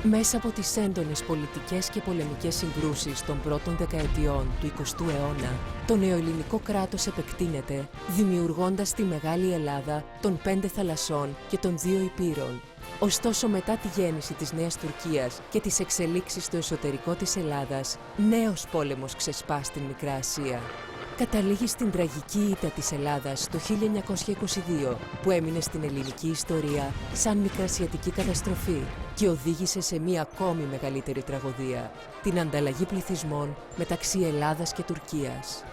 Μέσα από τις έντονες πολιτικές και πολεμικές συγκρούσεις των πρώτων δεκαετιών του 20ου αιώνα, το νεοελληνικό κράτος επεκτείνεται, δημιουργώντας τη Μεγάλη Ελλάδα των 5 θαλασσών και των 2 υπήρων. Ωστόσο, μετά τη γέννηση της Νέας Τουρκίας και τις εξελίξεις στο εσωτερικό της Ελλάδας, νέος πόλεμος ξεσπά στην Μικρά Ασία. Καταλήγει στην τραγική ήττα της Ελλάδας το 1922, που έμεινε στην ελληνική ιστορία σαν μικρασιατική καταστροφή και οδήγησε σε μία ακόμη μεγαλύτερη τραγωδία, την ανταλλαγή πληθυσμών μεταξύ Ελλάδας και Τουρκίας.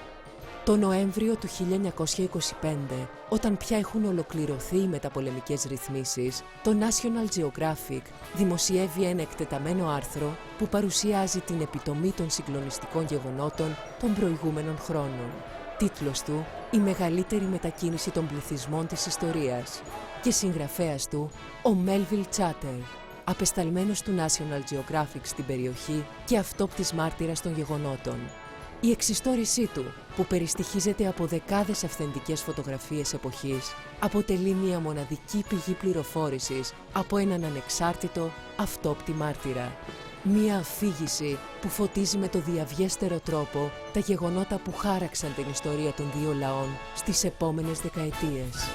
Το Νοέμβριο του 1925, όταν πια έχουν ολοκληρωθεί οι μεταπολεμικές ρυθμίσεις, το National Geographic δημοσιεύει ένα εκτεταμένο άρθρο που παρουσιάζει την επιτομή των συγκλονιστικών γεγονότων των προηγούμενων χρόνων. Τίτλος του «Η μεγαλύτερη μετακίνηση των πληθυσμών της ιστορίας» και συγγραφέας του ο Melville Chater, απεσταλμένος του National Geographic στην περιοχή και αυτόπτης μάρτυρας των γεγονότων. Η εξιστόρησή του, που περιστοιχίζεται από δεκάδες αυθεντικές φωτογραφίες εποχής, αποτελεί μια μοναδική πηγή πληροφόρησης από έναν ανεξάρτητο, αυτόπτη μάρτυρα. Μια αφήγηση που φωτίζει με το διαβιέστερο τρόπο τα γεγονότα που χάραξαν την ιστορία των δύο λαών στις επόμενες δεκαετίες.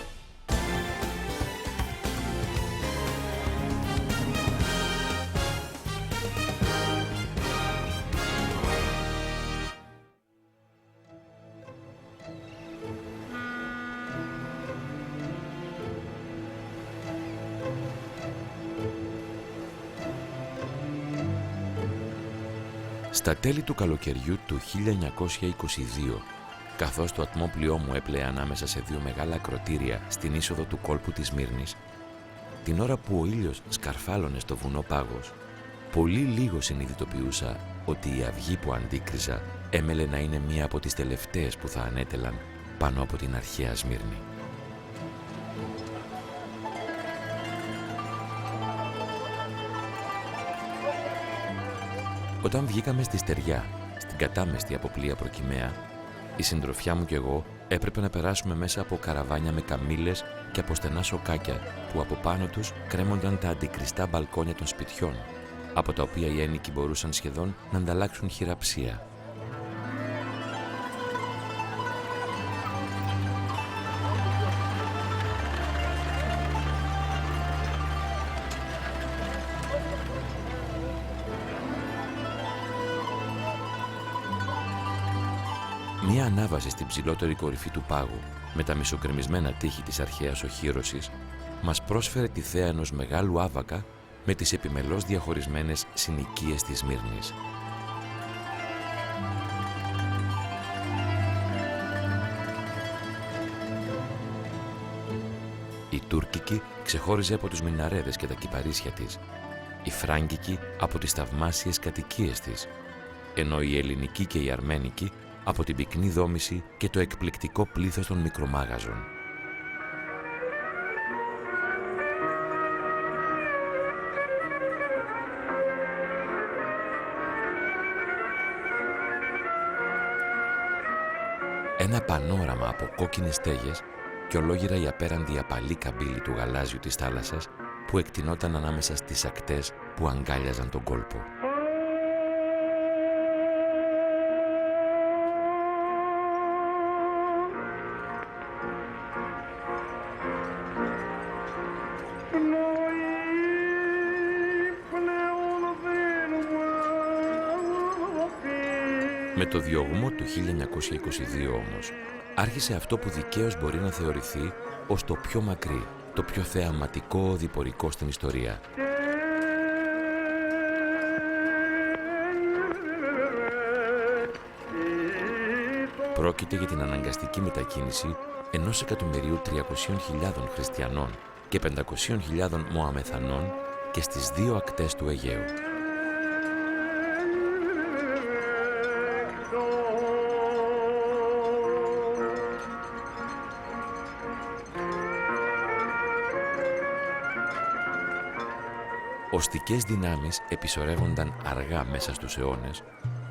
Στα τέλη του καλοκαιριού του 1922, καθώς το ατμόπλοιό μου έπλεε ανάμεσα σε 2 μεγάλα ακρωτήρια στην είσοδο του κόλπου της Σμύρνης, την ώρα που ο ήλιος σκαρφάλωνε στο βουνό Πάγος, πολύ λίγο συνειδητοποιούσα ότι η αυγή που αντίκριζα έμελε να είναι μία από τις τελευταίες που θα ανέτελαν πάνω από την αρχαία Σμύρνη. Όταν βγήκαμε στη στεριά, στην κατάμεστη από πλοία προκυμαία, η συντροφιά μου και εγώ έπρεπε να περάσουμε μέσα από καραβάνια με καμήλες και από στενά σοκάκια που από πάνω τους κρέμονταν τα αντικριστά μπαλκόνια των σπιτιών, από τα οποία οι ένοικοι μπορούσαν σχεδόν να ανταλλάξουν χειραψία. Μία ανάβαση στην ψηλότερη κορυφή του πάγου, με τα μισοκρεμισμένα τείχη της αρχαίας οχύρωσης, μας πρόσφερε τη θέα ενός μεγάλου άβακα με τις επιμελώς διαχωρισμένες συνοικίες της Σμύρνης. Η τούρκικη ξεχώριζε από τους μιναρέδες και τα κυπαρίσια της, η φράγκικη από τις θαυμάσιες κατοικίες της, ενώ η ελληνική και η αρμένικη από την πυκνή δόμηση και το εκπληκτικό πλήθος των μικρομάγαζων. Ένα πανόραμα από κόκκινες στέγες και ολόγυρα η απέραντη απαλή καμπύλη του γαλάζιου της θάλασσας που εκτινόταν ανάμεσα στις ακτές που αγκάλιαζαν τον κόλπο. Με το διωγμό του 1922 όμως, άρχισε αυτό που δικαίως μπορεί να θεωρηθεί ως το πιο μακρύ, το πιο θεαματικό οδηπορικό στην ιστορία. Πρόκειται για την αναγκαστική μετακίνηση 1.300.000 χριστιανών και 500.000 Μωαμεθανών και στις 2 ακτές του Αιγαίου. Οστικές δυνάμεις επισορεύονταν αργά μέσα στους αιώνες,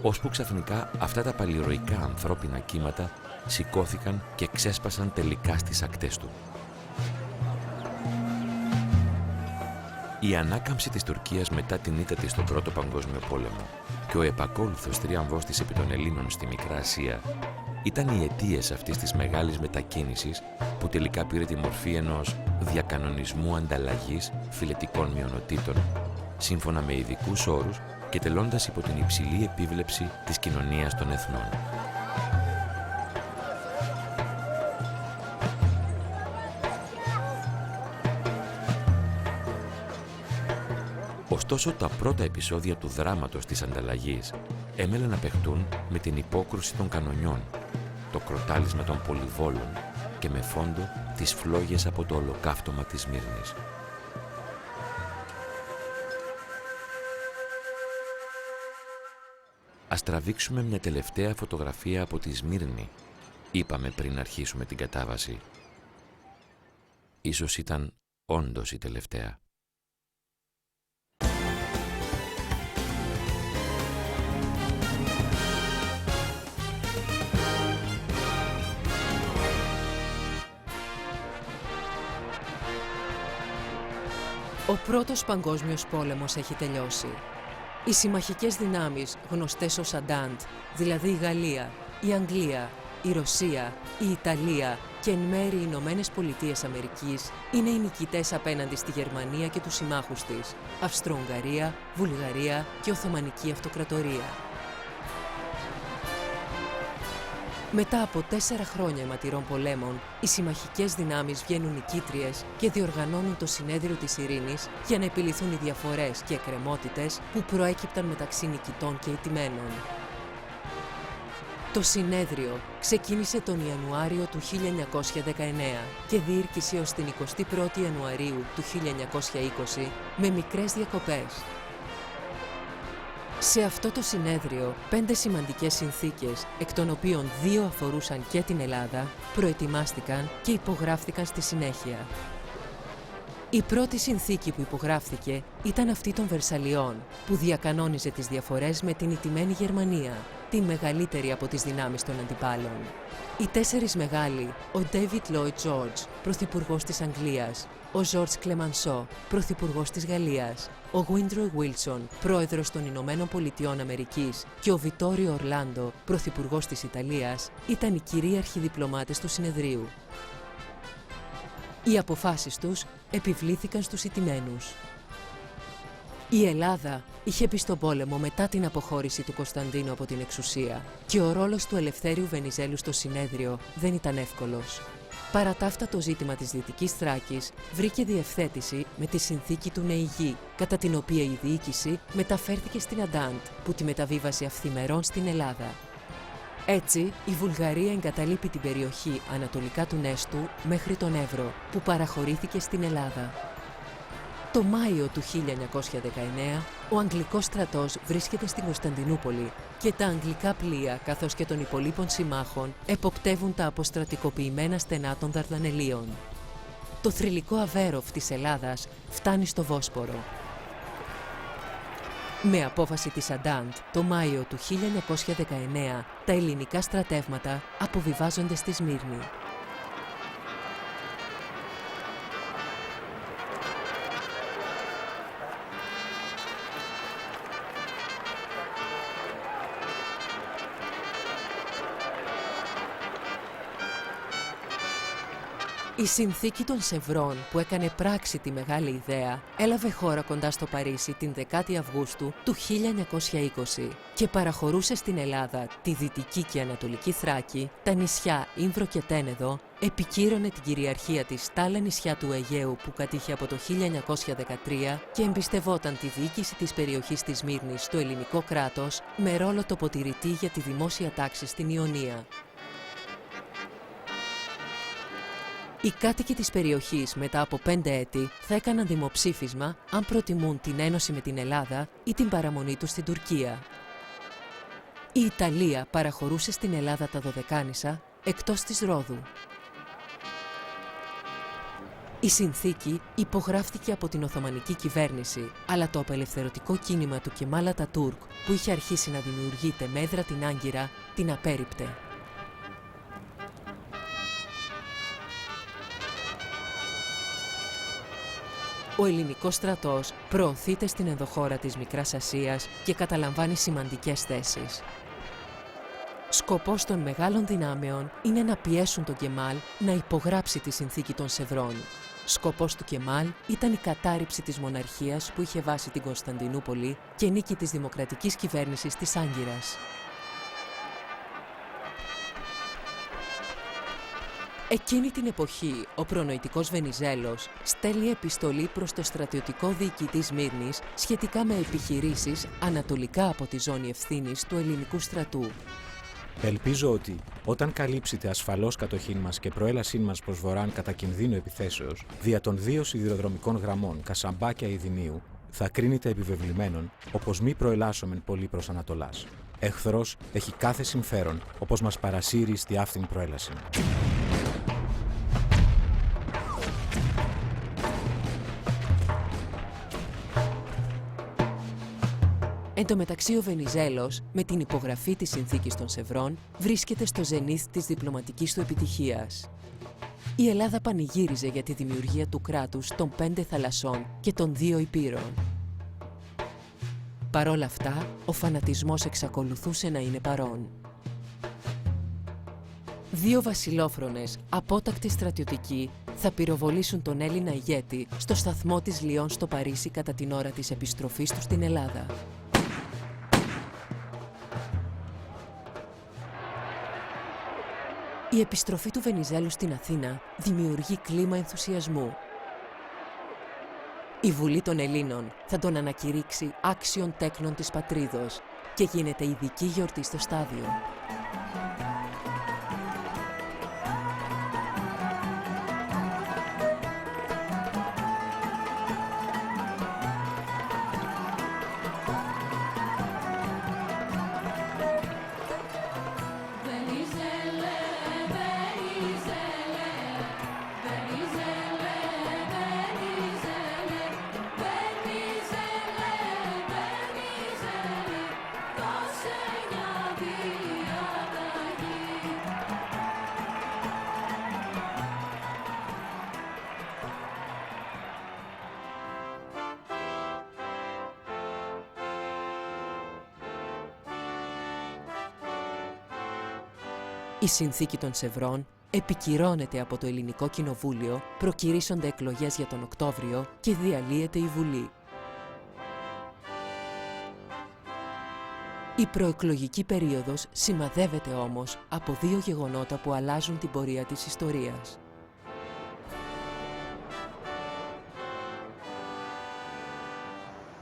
ώσπου ξαφνικά αυτά τα παλιροϊκά ανθρώπινα κύματα σηκώθηκαν και ξέσπασαν τελικά στις ακτές του. Η ανάκαμψη της Τουρκίας μετά την ήττα της στον Πρώτο Παγκόσμιο Πόλεμο και ο επακόλουθος τρίαμβος της επί των Ελλήνων στη Μικρά Ασία ήταν οι αιτίες αυτής της μεγάλης μετακίνησης που τελικά πήρε τη μορφή ενός διακανονισμού ανταλλαγής φυλετικών μειονοτήτων, σύμφωνα με ειδικούς όρους και τελώντας υπό την υψηλή επίβλεψη της κοινωνίας των εθνών. Ωστόσο, τα πρώτα επεισόδια του δράματος της ανταλλαγής έμελαν να παιχτούν με την υπόκρουση των κανονιών, το κροτάλισμα των πολυβόλων και με φόντο τις φλόγες από το ολοκαύτωμα της Σμύρνης. Ας τραβήξουμε μια τελευταία φωτογραφία από τη Σμύρνη, είπαμε πριν αρχίσουμε την κατάβαση. Ίσως ήταν όντως η τελευταία. Ο Πρώτος Παγκόσμιος Πόλεμος έχει τελειώσει. Οι συμμαχικές δυνάμεις, γνωστές ως Αντάντ, δηλαδή η Γαλλία, η Αγγλία, η Ρωσία, η Ιταλία και εν μέρει οι Ηνωμένες Πολιτείες Αμερικής, είναι οι νικητές απέναντι στη Γερμανία και τους συμμάχους της, Αυστρο-Ουγγαρία, Βουλγαρία και Οθωμανική Αυτοκρατορία. Μετά από 4 χρόνια αιματηρών πολέμων, οι συμμαχικές δυνάμεις βγαίνουν νικήτριες και διοργανώνουν το Συνέδριο της Ειρήνης για να επιληθούν οι διαφορές και εκκρεμότητες που προέκυπταν μεταξύ νικητών και ηττημένων. Το συνέδριο ξεκίνησε τον Ιανουάριο του 1919 και διήρκησε ως την 21η Ιανουαρίου του 1920 με μικρές διακοπές. Σε αυτό το συνέδριο, 5 σημαντικές συνθήκες, εκ των οποίων 2 αφορούσαν και την Ελλάδα, προετοιμάστηκαν και υπογράφτηκαν στη συνέχεια. Η πρώτη συνθήκη που υπογράφτηκε ήταν αυτή των Βερσαλιών, που διακανόνιζε τις διαφορές με την ηττημένη Γερμανία, τη μεγαλύτερη από τις δυνάμεις των αντιπάλων. Οι 4 μεγάλοι, ο David Lloyd George, πρωθυπουργός της Αγγλίας, ο George Clemenceau, πρωθυπουργός της Γαλλίας, ο Woodrow Wilson, πρόεδρος των Ηνωμένων Πολιτειών Αμερικής και ο Vittorio Orlando, πρωθυπουργός της Ιταλίας, ήταν οι κυρίαρχοι διπλωμάτες του συνεδρίου. Οι αποφάσεις τους επιβλήθηκαν στους ηττημένους. Η Ελλάδα είχε μπει στον πόλεμο μετά την αποχώρηση του Κωνσταντίνου από την εξουσία και ο ρόλος του Ελευθέριου Βενιζέλου στο συνέδριο δεν ήταν εύκολος. Παρά τα αυτά, το ζήτημα της Δυτικής Θράκης βρήκε διευθέτηση με τη συνθήκη του Νεϊγή, κατά την οποία η διοίκηση μεταφέρθηκε στην Αντάντ, που τη μεταβίβασε αυθημερών στην Ελλάδα. Έτσι, η Βουλγαρία εγκαταλείπει την περιοχή ανατολικά του Νέστου μέχρι τον Εύρο, που παραχωρήθηκε στην Ελλάδα. Το Μάιο του 1919, ο Αγγλικός στρατός βρίσκεται στην Κωνσταντινούπολη και τα αγγλικά πλοία, καθώς και των υπολείπων συμμάχων, εποπτεύουν τα αποστρατικοποιημένα στενά των Δαρδανελίων. Το θρυλικό Αβέροφ της Ελλάδας φτάνει στο Βόσπορο. Με απόφαση της Αντάντ, το Μάιο του 1919, τα ελληνικά στρατεύματα αποβιβάζονται στη Σμύρνη. Η συνθήκη των Σευρών, που έκανε πράξη τη μεγάλη ιδέα, έλαβε χώρα κοντά στο Παρίσι την 10η Αυγούστου του 1920 και παραχωρούσε στην Ελλάδα τη Δυτική και Ανατολική Θράκη, τα νησιά Ήμβρο και Τένεδο, επικύρωνε την κυριαρχία της στα άλλα νησιά του Αιγαίου που κατήχε από το 1913 και εμπιστευόταν τη διοίκηση της περιοχής της Σμύρνης στο ελληνικό κράτος με ρόλο τοποτηρητή για τη δημόσια τάξη στην Ιωνία. Οι κάτοικοι της περιοχής μετά από 5 έτη θα έκαναν δημοψήφισμα αν προτιμούν την ένωση με την Ελλάδα ή την παραμονή τους στην Τουρκία. Η Ιταλία παραχωρούσε στην Ελλάδα τα Δωδεκάνησα εκτός της Ρόδου. Η συνθήκη υπογράφτηκε από την Οθωμανική κυβέρνηση, αλλά το απελευθερωτικό κίνημα του Κεμάλ Ατατούρκ, που είχε αρχίσει να δημιουργείται με έδρα την Άγκυρα, την απέρριπτε. ο ελληνικός στρατός προωθείται στην ενδοχώρα της Μικράς Ασίας και καταλαμβάνει σημαντικές θέσεις. Σκοπός των μεγάλων δυνάμεων είναι να πιέσουν τον Κεμάλ να υπογράψει τη συνθήκη των Σεβρών. Σκοπός του Κεμάλ ήταν η κατάρριψη της μοναρχίας που είχε βάσει την Κωνσταντινούπολη και νίκη της δημοκρατικής κυβέρνησης της Άγκυρας. Εκείνη την εποχή, ο προνοητικός Βενιζέλος στέλνει επιστολή προς το στρατιωτικό διοικητή Σμύρνης σχετικά με επιχειρήσεις ανατολικά από τη ζώνη ευθύνης του ελληνικού στρατού. Ελπίζω ότι, όταν καλύψετε ασφαλώς κατοχήν μας και προέλασήν μας προς βορράν κατά κινδύνου επιθέσεως, δια των 2 σιδηροδρομικών γραμμών Κασαμπάκια Ιδινίου, θα κρίνετε επιβεβλημένον, όπως μη προελάσσομεν πολύ προς Ανατολάς. Εχθρός έχει κάθε συμφέρον, όπως μας παρασύρει στη αυτήν προέλαση. Εν τω μεταξύ, ο Βενιζέλος, με την υπογραφή της συνθήκης των Σεβρών, βρίσκεται στο ζενήθ της διπλωματικής του επιτυχίας. Η Ελλάδα πανηγύριζε για τη δημιουργία του κράτους των 5 θαλασσών και των 2 υπήρων. Παρ' όλα αυτά, ο φανατισμός εξακολουθούσε να είναι παρόν. 2 βασιλόφρονες, απότακτοι στρατιωτικοί, θα πυροβολήσουν τον Έλληνα ηγέτη στο σταθμό της Λιών στο Παρίσι κατά την ώρα της επιστροφής του στην Ελλάδα. Η επιστροφή του Βενιζέλου στην Αθήνα δημιουργεί κλίμα ενθουσιασμού. Η Βουλή των Ελλήνων θα τον ανακηρύξει άξιον τέκνον της πατρίδος και γίνεται ειδική γιορτή στο στάδιο. Η συνθήκη των Σεβρών επικυρώνεται από το Ελληνικό Κοινοβούλιο, προκηρύσσονται εκλογές για τον Οκτώβριο και διαλύεται η Βουλή. Η προεκλογική περίοδος σημαδεύεται όμως από 2 γεγονότα που αλλάζουν την πορεία της ιστορίας.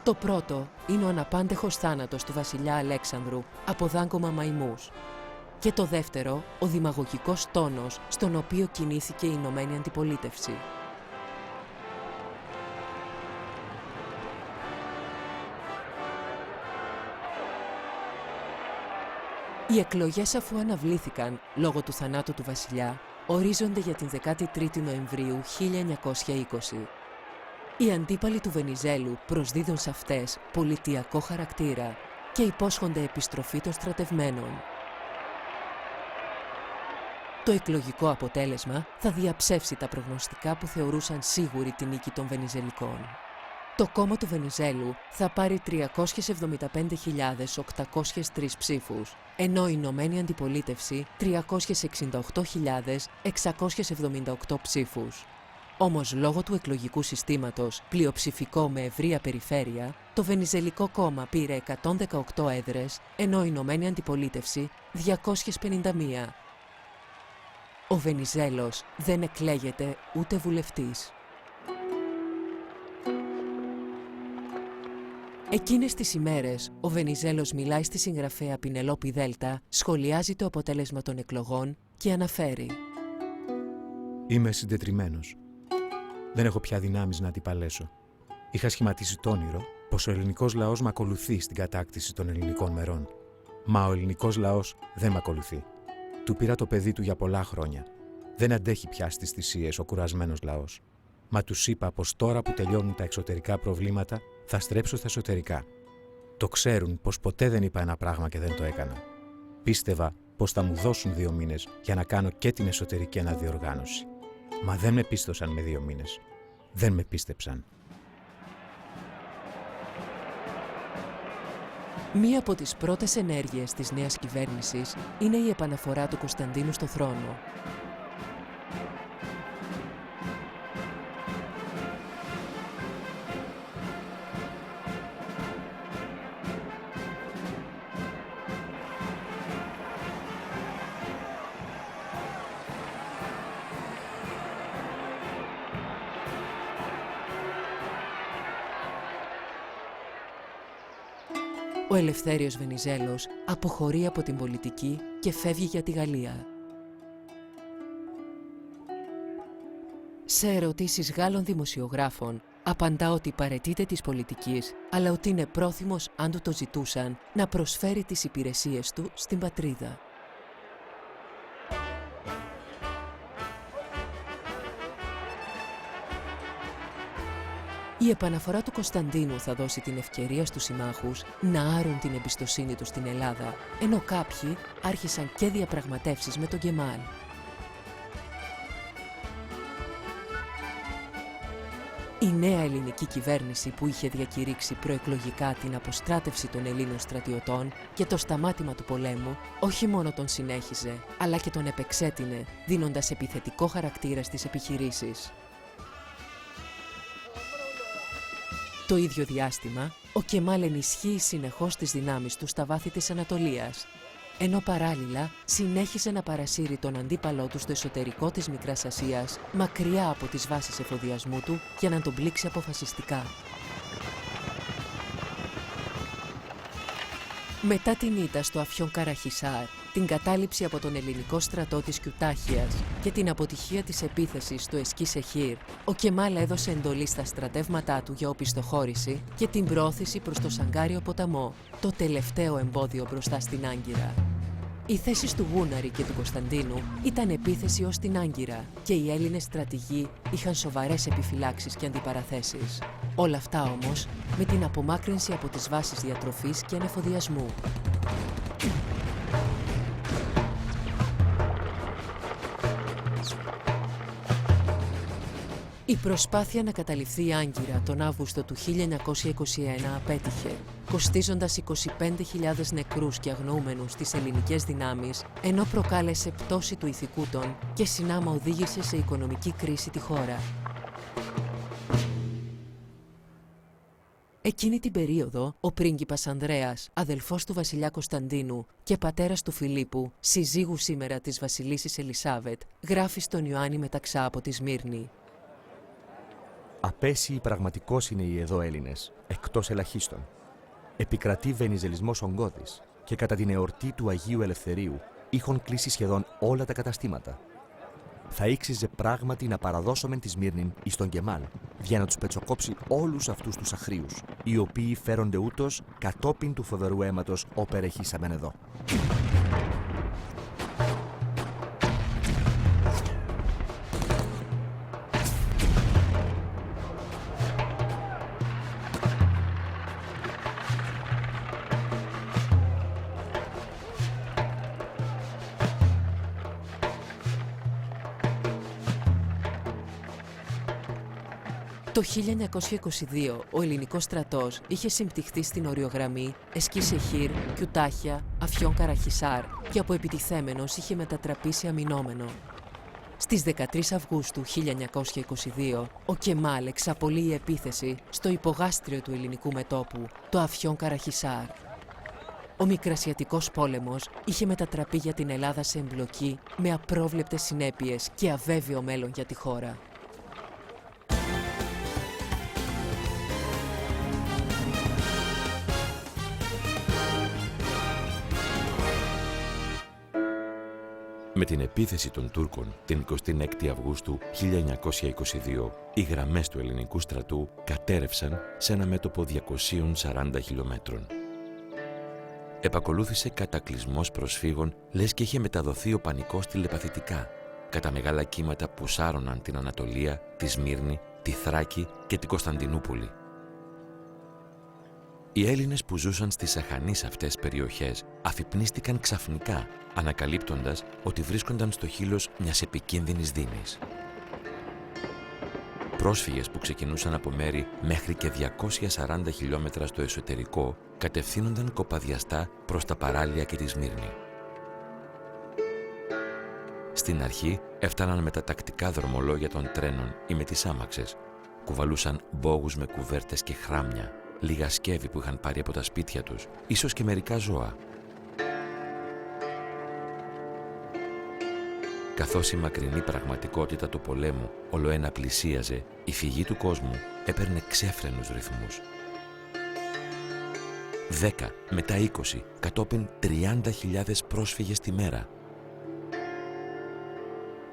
Το πρώτο είναι ο αναπάντεχος θάνατος του βασιλιά Αλέξανδρου από δάγκωμα μαϊμούς. Και το δεύτερο, ο δημαγωγικός τόνος στον οποίο κινήθηκε η Ηνωμένη Αντιπολίτευση. Οι εκλογές, αφού αναβλήθηκαν λόγω του θανάτου του βασιλιά, ορίζονται για την 13η Νοεμβρίου 1920. Οι αντίπαλοι του Βενιζέλου προσδίδουν σε αυτές πολιτιακό χαρακτήρα και υπόσχονται επιστροφή των στρατευμένων. Το εκλογικό αποτέλεσμα θα διαψεύσει τα προγνωστικά που θεωρούσαν σίγουρη τη νίκη των Βενιζελικών. Το κόμμα του Βενιζέλου θα πάρει 375.803 ψήφους, ενώ η Ηνωμένη Αντιπολίτευση 368.678 ψήφους. Όμως, λόγω του εκλογικού συστήματος, πλειοψηφικό με ευρεία περιφέρεια, το Βενιζελικό κόμμα πήρε 118 έδρες, ενώ η Ηνωμένη Αντιπολίτευση 251. Ο Βενιζέλος δεν εκλέγεται ούτε βουλευτής. Εκείνες τις ημέρες, ο Βενιζέλος μιλάει στη συγγραφέα Πινελόπη Δέλτα, σχολιάζει το αποτέλεσμα των εκλογών και αναφέρει: «Είμαι συντετριμμένος. Δεν έχω πια δυνάμεις να αντιπαλέσω. Είχα σχηματίσει το όνειρο πως ο ελληνικός λαός μ' ακολουθεί στην κατάκτηση των ελληνικών μερών. Μα ο ελληνικός λαός δεν μ' ακολουθεί. Του πήρα το παιδί του για πολλά χρόνια. Δεν αντέχει πια στις θυσίες ο κουρασμένος λαός. Μα τους είπα πως τώρα που τελειώνουν τα εξωτερικά προβλήματα θα στρέψω στα εσωτερικά. Το ξέρουν πως ποτέ δεν είπα ένα πράγμα και δεν το έκανα. Πίστευα πως θα μου δώσουν 2 μήνες για να κάνω και την εσωτερική αναδιοργάνωση. Μα δεν με πίστωσαν με 2 μήνες. Δεν με πίστεψαν. Μία από τις πρώτες ενέργειες της νέας κυβέρνησης είναι η επαναφορά του Κωνσταντίνου στο θρόνο. Ο Ελευθέριος Βενιζέλος αποχωρεί από την πολιτική και φεύγει για τη Γαλλία. Σε ερωτήσεις Γάλλων δημοσιογράφων, απαντά ότι παραιτείται της πολιτικής, αλλά ότι είναι πρόθυμος, αν του το ζητούσαν, να προσφέρει τις υπηρεσίες του στην πατρίδα. Η επαναφορά του Κωνσταντίνου θα δώσει την ευκαιρία στους συμμάχους να άρουν την εμπιστοσύνη τους στην Ελλάδα, ενώ κάποιοι άρχισαν και διαπραγματεύσεις με τον Γκεμάλ. Η νέα ελληνική κυβέρνηση που είχε διακηρύξει προεκλογικά την αποστράτευση των Ελλήνων στρατιωτών και το σταμάτημα του πολέμου, όχι μόνο τον συνέχιζε, αλλά και τον επεξέτεινε, δίνοντας επιθετικό χαρακτήρα στις επιχειρήσεις. Το ίδιο διάστημα, ο Κεμάλ ενισχύει συνεχώς τις δυνάμεις του στα βάθη της Ανατολίας, ενώ παράλληλα συνέχισε να παρασύρει τον αντίπαλό του στο εσωτερικό της Μικράς Ασίας, μακριά από τις βάσεις εφοδιασμού του, για να τον πλήξει αποφασιστικά. Μετά την ήττα στο Αφιόν Καραχισάρ, την κατάληψη από τον ελληνικό στρατό της Κιουτάχιας και την αποτυχία της επίθεσης στο Εσκί Σεχίρ, ο Κεμάλ έδωσε εντολή στα στρατεύματά του για οπισθοχώρηση και την πρόθεση προς το Σαγκάριο ποταμό, το τελευταίο εμπόδιο μπροστά στην Άγκυρα. Οι θέσεις του Γούναρη και του Κωνσταντίνου ήταν επίθεση ως την Άγκυρα και οι Έλληνες στρατηγοί είχαν σοβαρές επιφυλάξεις και αντιπαραθέσεις. Όλα αυτά όμως με την απομάκρυνση από τις βάσεις διατροφής και ανεφοδιασμού. Η προσπάθεια να καταληφθεί η Άγκυρα τον Αύγουστο του 1921 απέτυχε, κοστίζοντας 25.000 νεκρούς και αγνοούμενους στις ελληνικές δυνάμεις, ενώ προκάλεσε πτώση του ηθικού των και συνάμα οδήγησε σε οικονομική κρίση τη χώρα. Εκείνη την περίοδο, ο πρίγκιπας Ανδρέας, αδελφός του βασιλιά Κωνσταντίνου και πατέρας του Φιλίππου, συζύγου σήμερα της βασιλίσσης Ελισάβετ, γράφει στον Ιωάννη Μεταξά από τη Σμύρνη. Απέσιοι πραγματικώς είναι οι εδώ Έλληνες, εκτός ελαχίστων. Επικρατεί βενιζελισμός ογκώδης και κατά την εορτή του Αγίου Ελευθερίου είχαν κλείσει σχεδόν όλα τα καταστήματα. Θα ήξιζε πράγματι να παραδώσομεν τη Σμύρνην εις τον Γκεμάλ, για να τους πετσοκόψει όλους αυτούς τους αχρίους, οι οποίοι φέρονται ούτως κατόπιν του φοβερού αίματος όπερ εχήσαμεν εδώ. Το 1922 ο ελληνικός στρατός είχε συμπτυχθεί στην οριογραμμή Εσκί Σεχίρ, Κιουτάχια, Αφιόν Καραχισάρ και από επιτιθέμενος είχε μετατραπεί σε αμυνόμενο. Στις 13 Αυγούστου 1922 ο Κεμάλ εξαπολύει η επίθεση στο υπογάστριο του ελληνικού μετώπου, το Αφιόν Καραχισάρ. Ο Μικρασιατικός πόλεμος είχε μετατραπεί για την Ελλάδα σε εμπλοκή με απρόβλεπτες συνέπειες και αβέβαιο μέλλον για τη χώρα. Με την επίθεση των Τούρκων την 26η Αυγούστου 1922, οι γραμμές του ελληνικού στρατού κατέρευσαν σε ένα μέτωπο 240 χιλιόμετρων. Επακολούθησε κατακλυσμός προσφύγων, λες και είχε μεταδοθεί ο πανικός τηλεπαθητικά, κατά μεγάλα κύματα που σάρωναν την Ανατολία, τη Σμύρνη, τη Θράκη και την Κωνσταντινούπολη. Οι Έλληνες που ζούσαν στις αχανείς αυτές περιοχές αφυπνίστηκαν ξαφνικά, ανακαλύπτοντας ότι βρίσκονταν στο χείλος μιας επικίνδυνης δήμης. πρόσφυγες που ξεκινούσαν από μέρη μέχρι και 240 χιλιόμετρα στο εσωτερικό κατευθύνονταν κοπαδιαστά προς τα παράλια και τη Σμύρνη. Στην αρχή έφταναν με τα τακτικά δρομολόγια των τρένων ή με τις άμαξες. Κουβαλούσαν μπόγους με κουβέρτες και χράμια, λίγα σκεύη που είχαν πάρει από τα σπίτια τους, ίσως και μερικά ζώα. Καθώς η μακρινή πραγματικότητα του πολέμου ολοένα πλησίαζε, η φυγή του κόσμου έπαιρνε ξέφρενους ρυθμούς. 10, μετά 20, κατόπιν 30.000 πρόσφυγες τη μέρα.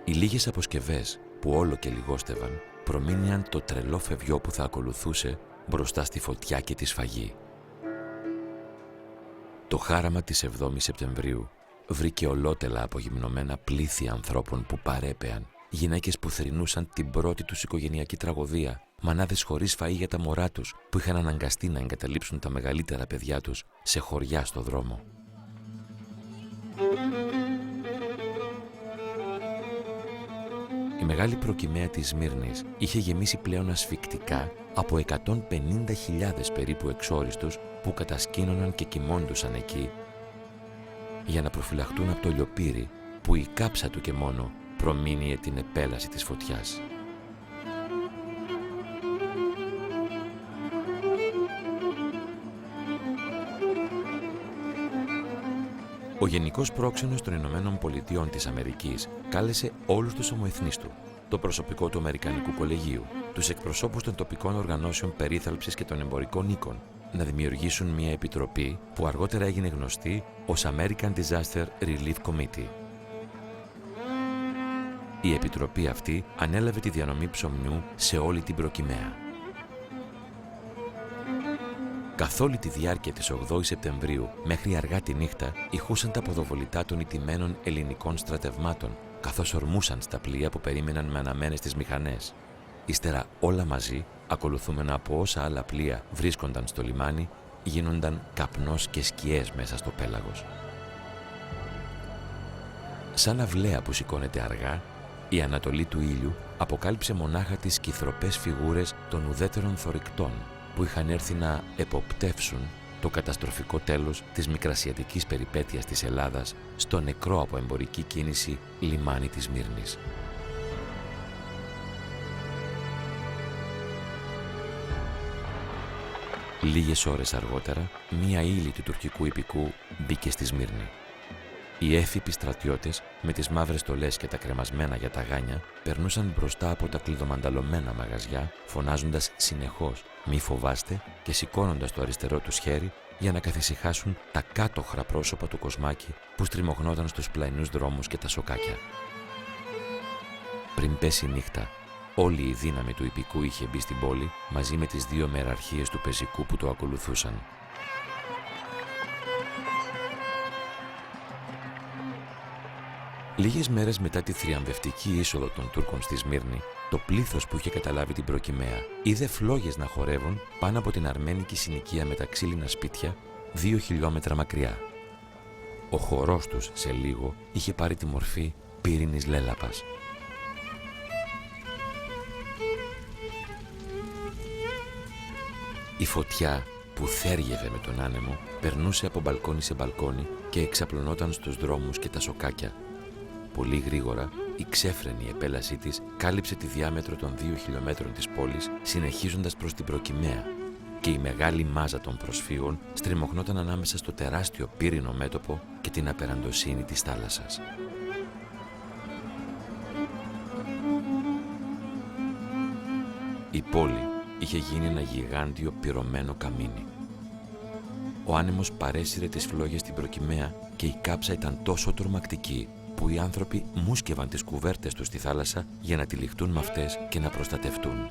Οι λίγες αποσκευές που όλο και λιγόστευαν προμείνιαν το τρελό φευγιό που θα ακολουθούσε μπροστά στη φωτιά και τη σφαγή. Το χάραμα της 7ης Σεπτεμβρίου βρήκε ολότελα απογυμνωμένα πλήθη ανθρώπων που παρέπεαν, γυναίκες που θρηνούσαν την πρώτη τους οικογενειακή τραγωδία, μανάδες χωρίς φαΐ για τα μωρά τους που είχαν αναγκαστεί να εγκαταλείψουν τα μεγαλύτερα παιδιά τους σε χωριά στο δρόμο. Η μεγάλη προκυμαία της Σμύρνης είχε γεμίσει πλέον ασφικτικά από 150.000 περίπου εξόριστους που κατασκήνωναν και κοιμώντουσαν εκεί για να προφυλαχτούν από το λιοπύρι που η κάψα του και μόνο προμήνυε την επέλαση της φωτιάς. Ο Γενικός Πρόξενος των Ηνωμένων Πολιτειών της Αμερικής κάλεσε όλους τους ομοεθνείς του, το προσωπικό του Αμερικανικού Κολεγίου, τους εκπροσώπους των τοπικών οργανώσεων περίθαλψης και των εμπορικών οίκων, να δημιουργήσουν μια επιτροπή που αργότερα έγινε γνωστή ως American Disaster Relief Committee. Η επιτροπή αυτή ανέλαβε τη διανομή ψωμιού σε όλη την προκυμαία. Καθ' όλη τη διάρκεια της 8ης Σεπτεμβρίου μέχρι αργά τη νύχτα ηχούσαν τα ποδοβολητά των ηττημένων ελληνικών στρατευμάτων, καθώς ορμούσαν στα πλοία που περίμεναν με αναμένες τις μηχανές. Ύστερα όλα μαζί, ακολουθούμενα από όσα άλλα πλοία βρίσκονταν στο λιμάνι, γίνονταν καπνός και σκιές μέσα στο πέλαγος. Σαν αυλαία που σηκώνεται αργά, η ανατολή του ήλιου αποκάλυψε μονάχα τις κυθροπές φιγούρες των ουδέτερων θωρηκτών που είχαν έρθει να εποπτεύσουν το καταστροφικό τέλος της μικρασιατικής περιπέτειας της Ελλάδας στο νεκρό από εμπορική κίνηση λιμάνι της Σμύρνης. Λίγες ώρες αργότερα, μία ύλη του τουρκικού ιππικού μπήκε στη Σμύρνη. Οι έφυποι στρατιώτες με τις μαύρες στολές και τα κρεμασμένα για τα γάνια περνούσαν μπροστά από τα κλειδομανταλωμένα μαγαζιά, φωνάζοντας συνεχώς «Μη φοβάστε» και σηκώνοντας το αριστερό τους χέρι για να καθησυχάσουν τα κάτοχρα πρόσωπα του κοσμάκι που στριμωγνόταν στους πλαϊνούς δρόμους και τα σοκάκια. Πριν πέσει η νύχτα, όλη η δύναμη του ιππικού είχε μπει στην πόλη μαζί με τις δύο μεραρχίες του πεζικού που το ακολουθούσαν. Λίγες μέρες μετά τη θριαμβευτική είσοδο των Τούρκων στη Σμύρνη, το πλήθος που είχε καταλάβει την προκυμαία είδε φλόγες να χορεύουν πάνω από την αρμένικη συνοικία με τα ξύλινα σπίτια 2 χιλιόμετρα μακριά. Ο χορός τους σε λίγο είχε πάρει τη μορφή πύρινης λέλαπας. Η φωτιά που θέργευε με τον άνεμο περνούσε από μπαλκόνι σε μπαλκόνι και εξαπλωνόταν στους δρόμους και τα σοκάκια. Πολύ γρήγορα, η ξέφρενη επέλασή της κάλυψε τη διάμετρο των 2 χιλιόμετρων της πόλης, συνεχίζοντας προς την προκυμαία, και η μεγάλη μάζα των προσφύγων στριμωχνόταν ανάμεσα στο τεράστιο πύρινο μέτωπο και την απεραντοσύνη της θάλασσας. Η πόλη είχε γίνει ένα γιγάντιο πυρωμένο καμίνι. Ο άνεμος παρέσυρε τις φλόγες στην προκυμαία και η κάψα ήταν τόσο τρομακτική που οι άνθρωποι μούσκευαν τις κουβέρτες τους στη θάλασσα για να τυλιχτούν με αυτές και να προστατευτούν.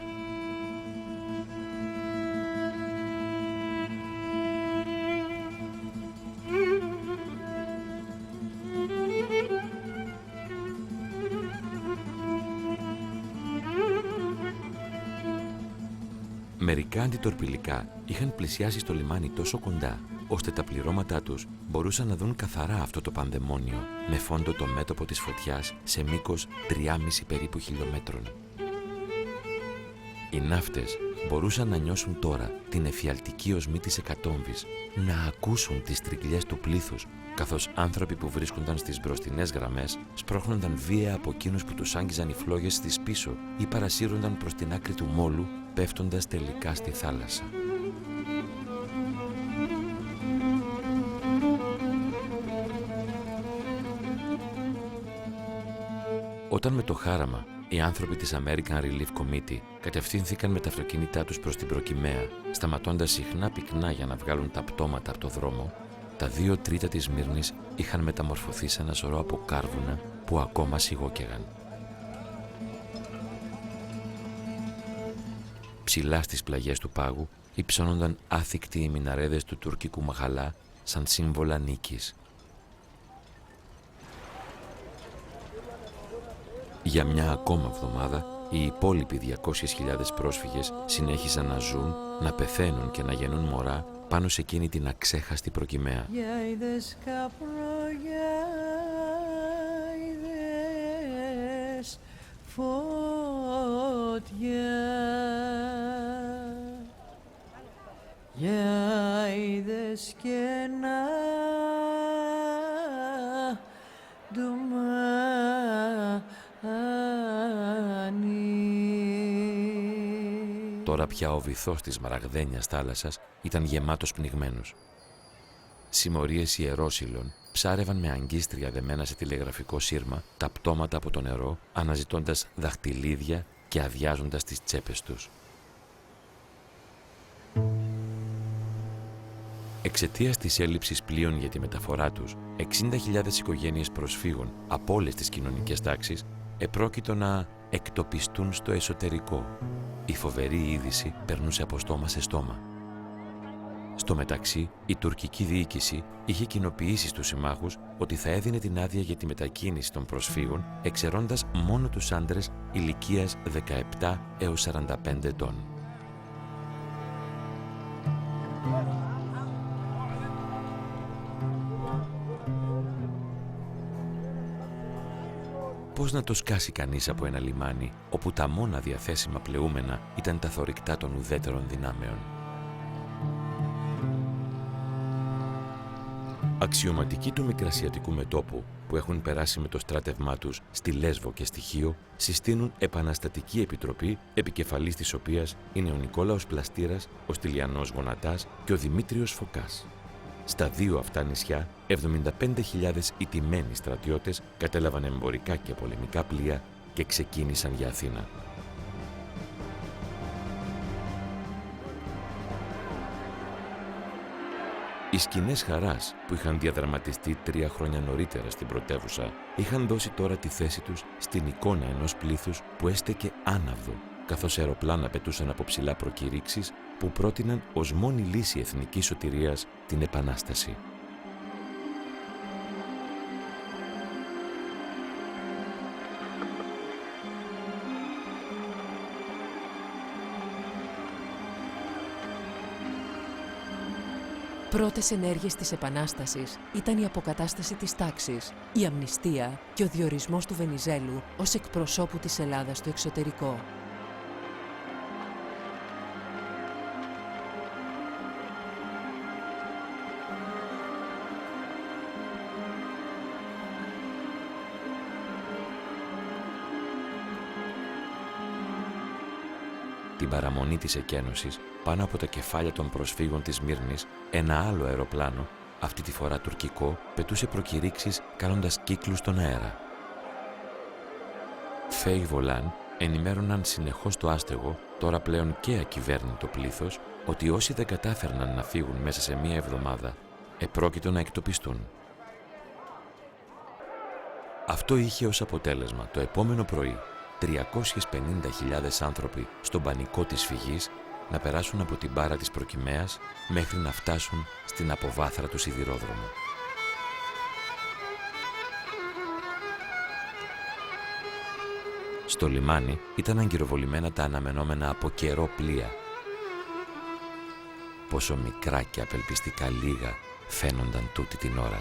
Μερικά αντιτορπιλικά είχαν πλησιάσει στο λιμάνι τόσο κοντά, ώστε τα πληρώματά τους μπορούσαν να δουν καθαρά αυτό το πανδαιμόνιο, με φόντο το μέτωπο της φωτιάς σε μήκος 3,5 περίπου χιλιόμετρων. Οι ναύτες μπορούσαν να νιώσουν τώρα την εφιαλτική οσμή της εκατόμβης, να ακούσουν τις τριγλιές του πλήθους, καθώς άνθρωποι που βρίσκονταν στις μπροστινές γραμμές σπρώχνονταν βία από εκείνους που τους άγγιζαν οι φλόγες στις πίσω ή παρασύρονταν προς την άκρη του μόλου, πέφτοντας τελικά στη θάλασσα. Όταν με το χάραμα οι άνθρωποι της American Relief Committee κατευθύνθηκαν με τα αυτοκίνητά τους προς την Προκυμαία, σταματώντας συχνά πυκνά για να βγάλουν τα πτώματα από το δρόμο, τα 2/3 της Σμύρνης είχαν μεταμορφωθεί σε ένα σωρό από κάρβουνα που ακόμα σιγόκαιγαν. Ψηλά στις πλαγιές του πάγου υψώνονταν άθικτοι οι μιναρέδες του τουρκικού Μαχαλά σαν σύμβολα νίκης. Για μια ακόμα εβδομάδα, οι υπόλοιποι 200.000 πρόσφυγες συνέχισαν να ζουν, να πεθαίνουν και να γεννούν μωρά πάνω σε εκείνη την αξέχαστη Προκυμαία. Τώρα πια ο βυθός της μαραγδένιας θάλασσας ήταν γεμάτος πνιγμένους. Συμμορίες ιερόσυλων ψάρευαν με αγκίστρια δεμένα σε τηλεγραφικό σύρμα τα πτώματα από το νερό, αναζητώντας δαχτυλίδια και αδειάζοντας τις τσέπες τους. Εξαιτίας της έλλειψης πλοίων για τη μεταφορά τους, 60.000 οικογένειες προσφύγων από όλες τις κοινωνικές τάξεις επρόκειτο να εκτοπιστούν στο εσωτερικό. Η φοβερή είδηση περνούσε από στόμα σε στόμα. Στο μεταξύ, η τουρκική διοίκηση είχε κοινοποιήσει στους συμμάχους ότι θα έδινε την άδεια για τη μετακίνηση των προσφύγων, εξαιρώντας μόνο τους άντρες ηλικίας 17 έως 45 ετών. Πώς να το σκάσει κανείς από ένα λιμάνι όπου τα μόνα διαθέσιμα πλεούμενα ήταν τα θωρηκτά των ουδέτερων δυνάμεων. Αξιωματικοί του Μικρασιατικού μετώπου που έχουν περάσει με το στράτευμά τους στη Λέσβο και στη Χίο συστήνουν επαναστατική επιτροπή, επικεφαλής της οποίας είναι ο Νικόλαος Πλαστήρας, ο Στυλιανός Γονατάς και ο Δημήτριος Φωκάς. Στα δύο αυτά νησιά, 75.000 ηττημένοι στρατιώτες κατέλαβαν εμπορικά και πολεμικά πλοία και ξεκίνησαν για Αθήνα. Οι σκηνές χαράς που είχαν διαδραματιστεί 3 χρόνια νωρίτερα στην πρωτεύουσα είχαν δώσει τώρα τη θέση τους στην εικόνα ενός πλήθους που έστεκε άναυδο, καθώς αεροπλάνα πετούσαν από ψηλά προκηρύξεις που πρότειναν ως μόνη λύση εθνικής σωτηρίας την Επανάσταση. Πρώτες ενέργειες της Επανάστασης ήταν η αποκατάσταση της τάξης, η αμνηστία και ο διορισμός του Βενιζέλου ως εκπροσώπου της Ελλάδας στο εξωτερικό. Την παραμονή της εκένωσης, πάνω από τα κεφάλια των προσφύγων της Σμύρνης, ένα άλλο αεροπλάνο, αυτή τη φορά τουρκικό, πετούσε προκηρύξεις κάνοντας κύκλους στον αέρα. Φέι Βολάν ενημέρωναν συνεχώς το άστεγο, τώρα πλέον και ακυβέρνητο πλήθος, ότι όσοι δεν κατάφερναν να φύγουν μέσα σε μία εβδομάδα, επρόκειτο να εκτοπιστούν. Αυτό είχε ως αποτέλεσμα το επόμενο πρωί 350.000 άνθρωποι στον πανικό της φυγής να περάσουν από την μπάρα της Προκυμαίας μέχρι να φτάσουν στην αποβάθρα του σιδηρόδρομου. Στο λιμάνι ήταν αγκυροβολημένα τα αναμενόμενα από καιρό πλοία. Πόσο μικρά και απελπιστικά λίγα φαίνονταν τούτη την ώρα.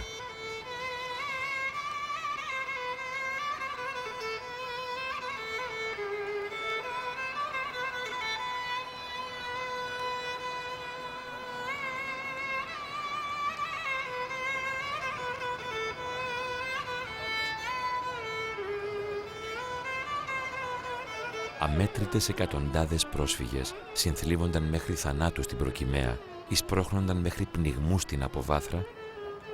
αμέτρητες εκατοντάδες πρόσφυγες συνθλίβονταν μέχρι θανάτου στην Προκυμαία ή σπρώχνονταν μέχρι πνιγμού στην αποβάθρα,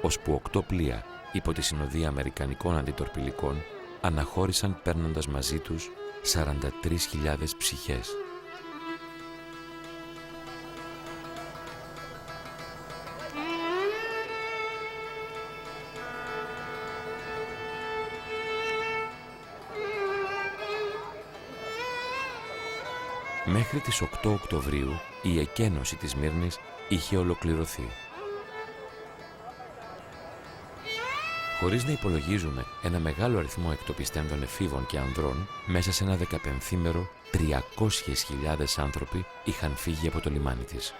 ώσπου 8 πλοία υπό τη συνοδεία Αμερικανικών αντιτορπιλικών αναχώρησαν παίρνοντας μαζί τους 43.000 ψυχές. Μέχρι τις 8 Οκτωβρίου η εκένωση της Μύρνης είχε ολοκληρωθεί. Χωρίς να υπολογίζουμε ένα μεγάλο αριθμό εκτοπιστέντων εφήβων και ανδρών, μέσα σε ένα 15ήμερο 300.000 άνθρωποι είχαν φύγει από το λιμάνι της.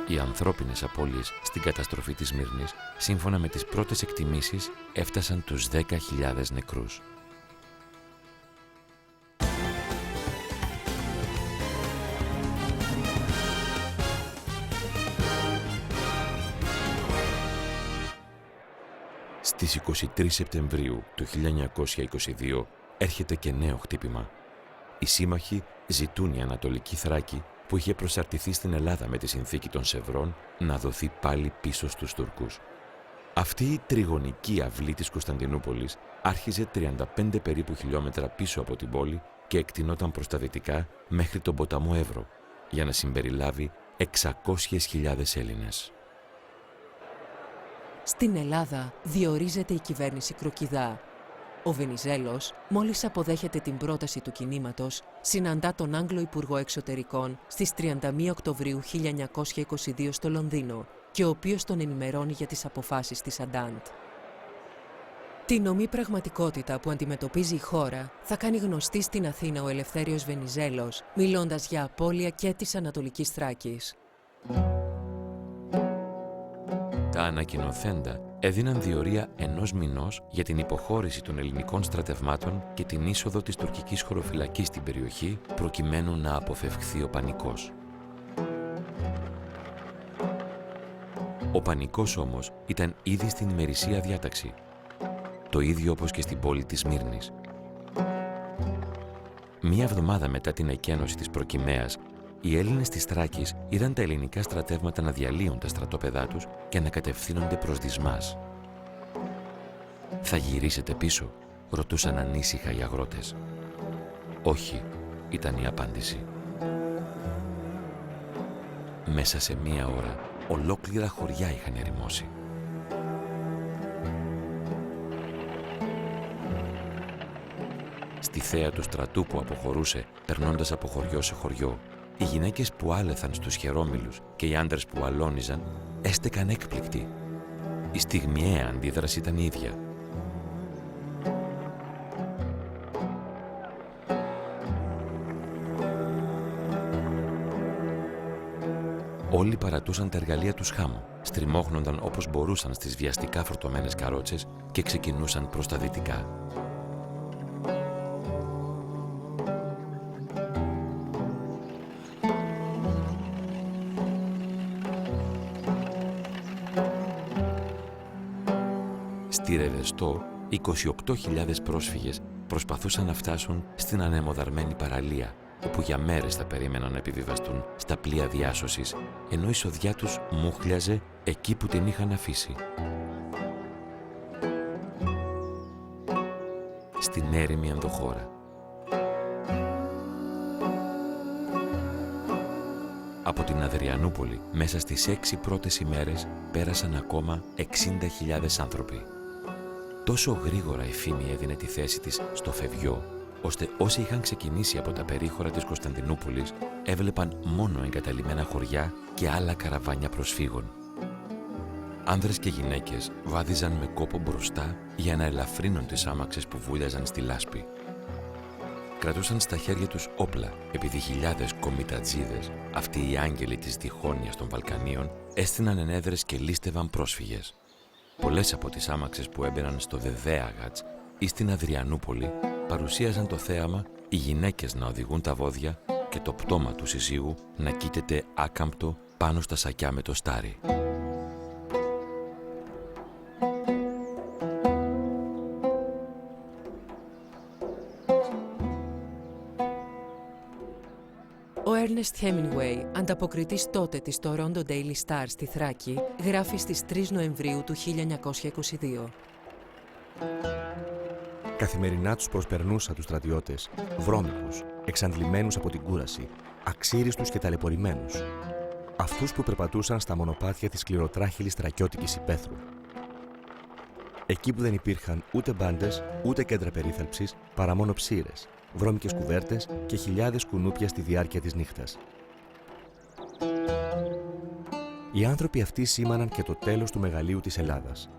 Οι ανθρώπινες απώλειες στην καταστροφή της Μύρνης, σύμφωνα με τις πρώτες εκτιμήσεις, έφτασαν τους 10.000 νεκρούς. Στις 23 Σεπτεμβρίου του 1922 έρχεται και νέο χτύπημα. Οι σύμμαχοι ζητούν η Ανατολική Θράκη, που είχε προσαρτηθεί στην Ελλάδα με τη συνθήκη των Σευρών, να δοθεί πάλι πίσω στους Τούρκους. Αυτή η τριγωνική αυλή της Κωνσταντινούπολης άρχιζε 35 περίπου χιλιόμετρα πίσω από την πόλη και εκτινόταν προς τα δυτικά μέχρι τον ποταμό Εύρο, για να συμπεριλάβει 600.000 Έλληνες. Στην Ελλάδα διορίζεται η κυβέρνηση Κροκιδά. Ο Βενιζέλος, μόλις αποδέχεται την πρόταση του κινήματος, συναντά τον Άγγλο Υπουργό Εξωτερικών στις 31 Οκτωβρίου 1922 στο Λονδίνο και ο οποίος τον ενημερώνει για τις αποφάσεις της Αντάντ. Την ομή πραγματικότητα που αντιμετωπίζει η χώρα θα κάνει γνωστή στην Αθήνα ο Ελευθέριος Βενιζέλος, μιλώντας για απώλεια και της Ανατολικής Θράκης. Τα ανακοινωθέντα έδιναν διορία 1 μηνός για την υποχώρηση των ελληνικών στρατευμάτων και την είσοδο της τουρκικής χωροφυλακής στην περιοχή, προκειμένου να αποφευχθεί ο πανικός. Ο πανικός όμως ήταν ήδη στην ημερησία διάταξη, το ίδιο όπως και στην πόλη της Μύρνης. Μία εβδομάδα μετά την εκένωση της Προκυμαίας, οι Έλληνες της Θράκης είδαν τα ελληνικά στρατεύματα να διαλύουν τα στρατόπεδά τους και να κατευθύνονται προς Δυσμάς. «Θα γυρίσετε πίσω?» ρωτούσαν ανήσυχα οι αγρότες. «Όχι», ήταν η απάντηση. Μέσα σε μία ώρα, ολόκληρα χωριά είχαν ερημώσει. Στη θέα του στρατού που αποχωρούσε, περνώντας από χωριό σε χωριό, οι γυναίκες που άλεθαν στους χερόμυλους και οι άντρες που αλώνιζαν έστεκαν έκπληκτοι. Η στιγμιαία αντίδραση ήταν η ίδια. Όλοι παρατούσαν τα εργαλεία τους χάμω, στριμώχνονταν όπως μπορούσαν στις βιαστικά φορτωμένες καρότσες και ξεκινούσαν προς τα δυτικά. Στη Ρεδεστό, 28.000 πρόσφυγες προσπαθούσαν να φτάσουν στην ανεμοδαρμένη παραλία, όπου για μέρες θα περίμεναν να επιβιβαστούν στα πλοία διάσωσης, ενώ η σοδιά τους μούχλιαζε εκεί που την είχαν αφήσει. Στην έρημη ενδοχώρα. Από την Αδριανούπολη, μέσα στις 6 πρώτες ημέρες, πέρασαν ακόμα 60.000 άνθρωποι. Τόσο γρήγορα η φήμη έδινε τη θέση της στο φευγιό, ώστε όσοι είχαν ξεκινήσει από τα περίχωρα της Κωνσταντινούπολης έβλεπαν μόνο εγκαταλειμμένα χωριά και άλλα καραβάνια προσφύγων. Άνδρες και γυναίκες βάδιζαν με κόπο μπροστά για να ελαφρύνουν τις άμαξες που βούλιαζαν στη λάσπη. Κρατούσαν στα χέρια τους όπλα, επειδή χιλιάδες κομιτατζίδες, αυτοί οι άγγελοι της διχόνοιας των Βαλκανίων, έστειναν ενέδρες και λίστευαν πρόσφυγες. Πολλές από τις άμαξες που έμπαιναν στο Δεδέαγατς ή στην Αδριανούπολη παρουσίαζαν το θέαμα οι γυναίκες να οδηγούν τα βόδια και το πτώμα του συζύγου να κοίταται άκαμπτο πάνω στα σακιά με το στάρι. Ο Έρνεστ Χέμινγκουέι, ανταποκριτής τότε της Toronto Daily Star στη Θράκη, γράφει στις 3 Νοεμβρίου του 1922. Καθημερινά τους προσπερνούσα τους στρατιώτες, βρώμικους, εξαντλημένους από την κούραση, αξίριστους και ταλαιπωρημένους. Αυτούς που περπατούσαν στα μονοπάτια της σκληροτράχυλης θρακιώτικης υπαίθρου. Εκεί που δεν υπήρχαν ούτε μπάντες, ούτε κέντρα περίθαλψης, παρά μόνο ψήρες, βρώμικες κουβέρτες και χιλιάδες κουνούπια στη διάρκεια της νύχτας. Οι άνθρωποι αυτοί σήμαναν και το τέλος του μεγαλείου της Ελλάδας.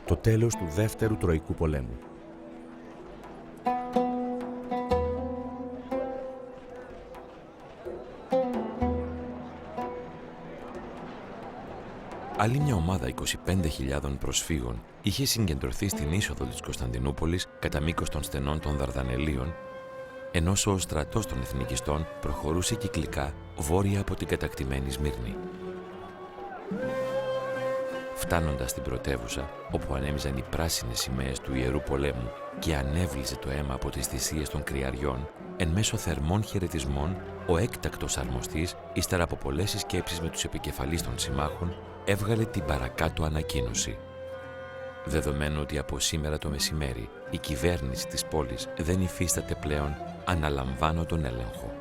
Το τέλος του Δεύτερου Τροϊκού Πολέμου. Άλλη μια ομάδα 25.000 προσφύγων είχε συγκεντρωθεί στην είσοδο της Κωνσταντινούπολης κατά μήκος των στενών των Δαρδανελίων, ενώ ο στρατός των εθνικιστών προχωρούσε κυκλικά βόρεια από την κατακτημένη Σμύρνη. Φτάνοντας στην πρωτεύουσα, όπου ανέμιζαν οι πράσινες σημαίες του Ιερού Πολέμου και ανέβλυζε το αίμα από τις θυσίες των κρυαριών, εν μέσω θερμών χαιρετισμών, ο έκτακτος αρμοστής, ύστερα από πολλές συσκέψεις με τους επικεφαλείς των συμμάχων, έβγαλε την παρακάτω ανακοίνωση. Δεδομένου ότι από σήμερα το μεσημέρι η κυβέρνηση της πόλης δεν υφίσταται πλέον, αναλαμβάνω τον έλεγχο.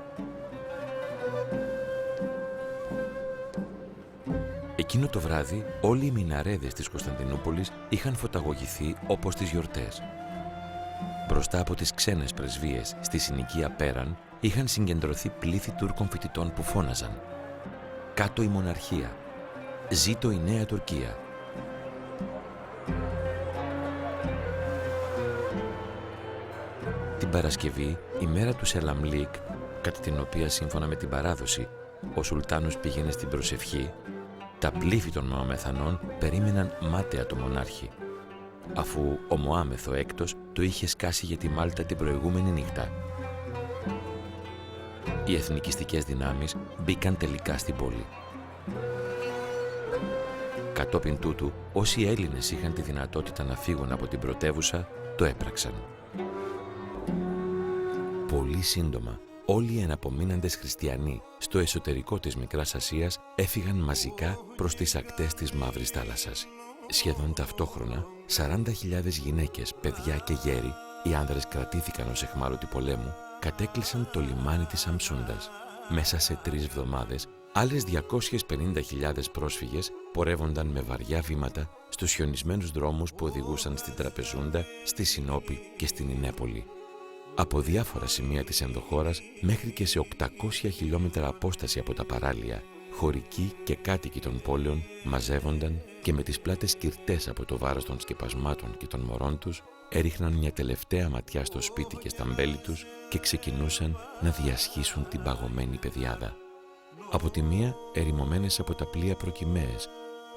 Εκείνο το βράδυ όλοι οι μιναρέδες της Κωνσταντινούπολης είχαν φωταγωγηθεί όπως τις γιορτές. Μπροστά από τις ξένες πρεσβείες στη συνοικία Πέραν είχαν συγκεντρωθεί πλήθη Τούρκων φοιτητών που φώναζαν «Κάτω η μοναρχία! Ζήτω η Νέα Τουρκία!» Την Παρασκευή, η μέρα του Σελαμλίκ, κατά την οποία σύμφωνα με την παράδοση ο Σουλτάνος πήγαινε στην προσευχή, τα πλήθη των Μωαμεθανών περίμεναν μάταια το μονάρχη, αφού ο Μωάμεθ ο Έκτος το είχε σκάσει για τη Μάλτα την προηγούμενη νύχτα. Οι εθνικιστικές δυνάμεις μπήκαν τελικά στην πόλη. Κατόπιν τούτου, όσοι Έλληνες είχαν τη δυνατότητα να φύγουν από την πρωτεύουσα, το έπραξαν. Πολύ σύντομα, όλοι οι εναπομείναντες χριστιανοί στο εσωτερικό της Μικράς Ασίας έφυγαν μαζικά προς τις ακτές της Μαύρης Θάλασσας. Σχεδόν ταυτόχρονα, 40.000 γυναίκες, παιδιά και γέροι, οι άνδρες κρατήθηκαν ως αιχμάλωτοι πολέμου, κατέκλυσαν το λιμάνι της Αμσούντας. Μέσα σε 3 εβδομάδες, άλλες 250.000 πρόσφυγες πορεύονταν με βαριά βήματα στους χιονισμένους δρόμους που οδηγούσαν στην Τραπεζούντα, στη Σινόπη και στην Ινέπολη. Από διάφορα σημεία της ενδοχώρας μέχρι και σε 800 χιλιόμετρα απόσταση από τα παράλια, χωρικοί και κάτοικοι των πόλεων μαζεύονταν και με τις πλάτες κυρτές από το βάρος των σκεπασμάτων και των μωρών τους έριχναν μια τελευταία ματιά στο σπίτι και στα μπέλη τους και ξεκινούσαν να διασχίσουν την παγωμένη πεδιάδα. Από τη μία ερημωμένες από τα πλοία προκυμαίες,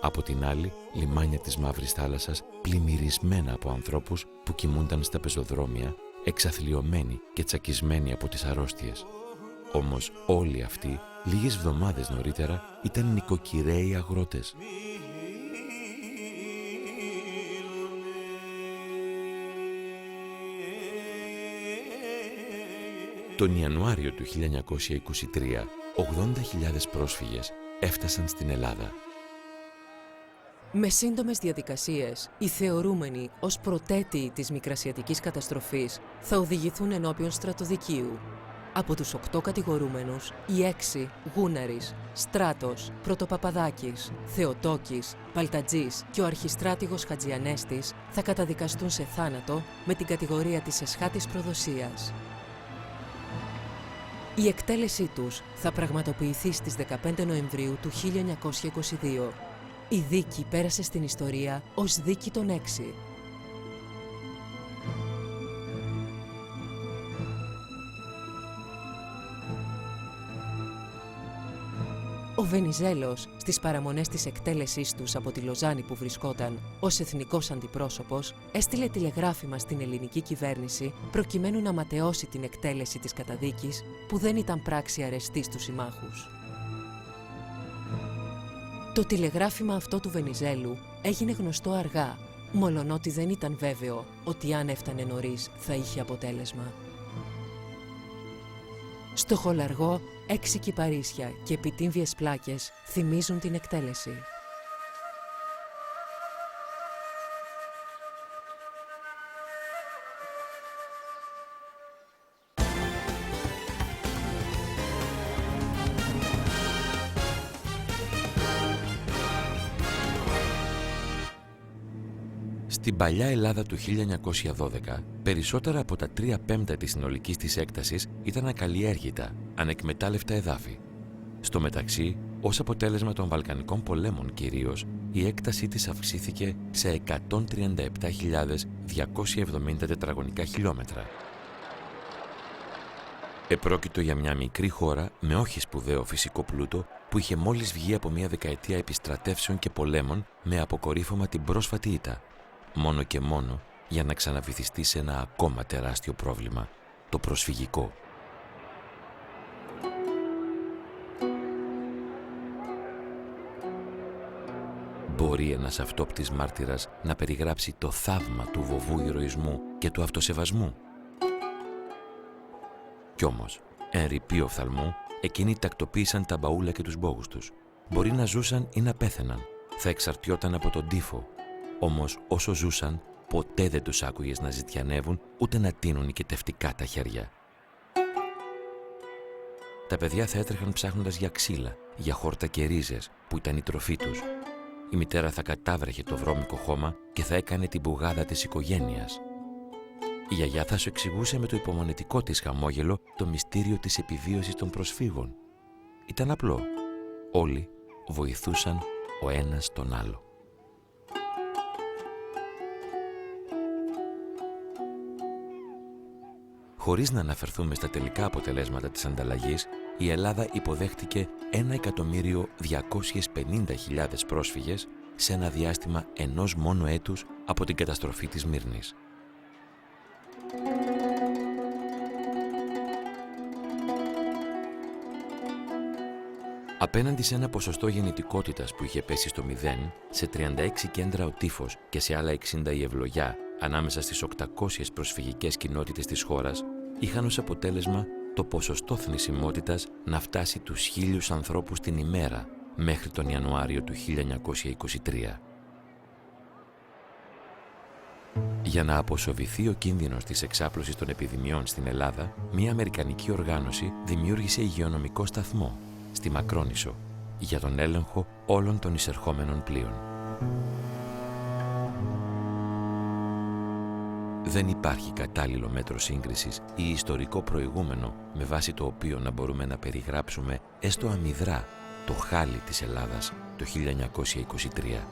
από την άλλη λιμάνια της Μαύρης Θάλασσας πλημμυρισμένα από ανθρώπους που κοιμούνταν στα πεζοδρόμια, εξαθλιωμένοι και τσακισμένοι από τις αρρώστιες. Όμως όλοι αυτοί, λίγες εβδομάδες νωρίτερα, ήταν νοικοκυρέοι αγρότες. Τον Ιανουάριο του 1923, 80.000 πρόσφυγες έφτασαν στην Ελλάδα. Με σύντομες διαδικασίες, οι θεωρούμενοι ως πρωτέτοιοι της μικρασιατικής καταστροφής θα οδηγηθούν ενώπιον στρατοδικείου. Από τους 8 κατηγορούμενους, οι 6, Γούναρης, Στράτος, Πρωτοπαπαδάκης, Θεοτόκης, Παλτατζής και ο αρχιστράτηγος Χατζιανέστης θα καταδικαστούν σε θάνατο με την κατηγορία της εσχάτης προδοσίας. Η εκτέλεσή τους θα πραγματοποιηθεί στις 15 Νοεμβρίου του 1922. Η δίκη πέρασε στην ιστορία ως δίκη των 6. Ο Βενιζέλος, στις παραμονές της εκτέλεσής τους από τη Λοζάνη που βρισκόταν ως εθνικός αντιπρόσωπος, έστειλε τηλεγράφημα στην ελληνική κυβέρνηση προκειμένου να ματαιώσει την εκτέλεση της καταδίκης που δεν ήταν πράξη αρεστή στους συμμάχους. Το τηλεγράφημα αυτό του Βενιζέλου έγινε γνωστό αργά, μολονότι δεν ήταν βέβαιο ότι αν έφτανε νωρίς θα είχε αποτέλεσμα. Στο χολαργό, 6 κυπαρίσια και επιτύμβιες πλάκες θυμίζουν την εκτέλεση. Στην παλιά Ελλάδα του 1912, περισσότερα από τα 3/5 της συνολικής της έκτασης ήταν ακαλλιέργητα, ανεκμετάλλευτα εδάφη. Στο μεταξύ, ως αποτέλεσμα των Βαλκανικών πολέμων κυρίως, η έκτασή της αυξήθηκε σε 137.270 τετραγωνικά χιλιόμετρα. Επρόκειτο για μια μικρή χώρα με όχι σπουδαίο φυσικό πλούτο που είχε μόλις βγει από μια δεκαετία επιστρατεύσεων και πολέμων με αποκορύφωμα την πρόσφατη ήττα. Μόνο και μόνο για να ξαναβυθιστεί σε ένα ακόμα τεράστιο πρόβλημα, το προσφυγικό. Μπορεί ένας αυτόπτης μάρτυρας να περιγράψει το θαύμα του βοβού ηρωισμού και του αυτοσεβασμού? Κι όμως, εν ρηπεί οφθαλμού, εκείνοι τακτοποίησαν τα μπαούλα και τους μπόγους τους. Μπορεί να ζούσαν ή να πέθαιναν, θα εξαρτιόταν από τον τύφο. Όμως όσο ζούσαν, ποτέ δεν τους άκουγες να ζητιανεύουν ούτε να τείνουν οικετευτικά τα χέρια. Τα παιδιά θα έτρεχαν ψάχνοντας για ξύλα, για χόρτα και ρίζες που ήταν η τροφή τους. Η μητέρα θα κατάβρεχε το βρώμικο χώμα και θα έκανε την μπουγάδα της οικογένειας. Η γιαγιά θα σου εξηγούσε με το υπομονετικό της χαμόγελο το μυστήριο της επιβίωσης των προσφύγων. Ήταν απλό. Όλοι βοηθούσαν ο ένας τον άλλο. Χωρίς να αναφερθούμε στα τελικά αποτελέσματα της ανταλλαγής, η Ελλάδα υποδέχτηκε 1.250.000 πρόσφυγες σε ένα διάστημα ενός μόνο έτους από την καταστροφή της Μύρνης. Απέναντι σε ένα ποσοστό γεννητικότητας που είχε πέσει στο 0, σε 36 κέντρα ο τύφος και σε άλλα 60 η ευλογιά, ανάμεσα στις 800 προσφυγικές κοινότητες της χώρας, είχαν ως αποτέλεσμα το ποσοστό θνησιμότητας να φτάσει τους 1.000 ανθρώπους την ημέρα μέχρι τον Ιανουάριο του 1923. Για να αποσοβηθεί ο κίνδυνος της εξάπλωσης των επιδημιών στην Ελλάδα, μια αμερικανική οργάνωση δημιούργησε υγειονομικό σταθμό στη Μακρόνησο για τον έλεγχο όλων των εισερχόμενων πλοίων. Δεν υπάρχει κατάλληλο μέτρο σύγκρισης ή ιστορικό προηγούμενο με βάση το οποίο να μπορούμε να περιγράψουμε έστω αμυδρά το χάλι της Ελλάδας το 1923.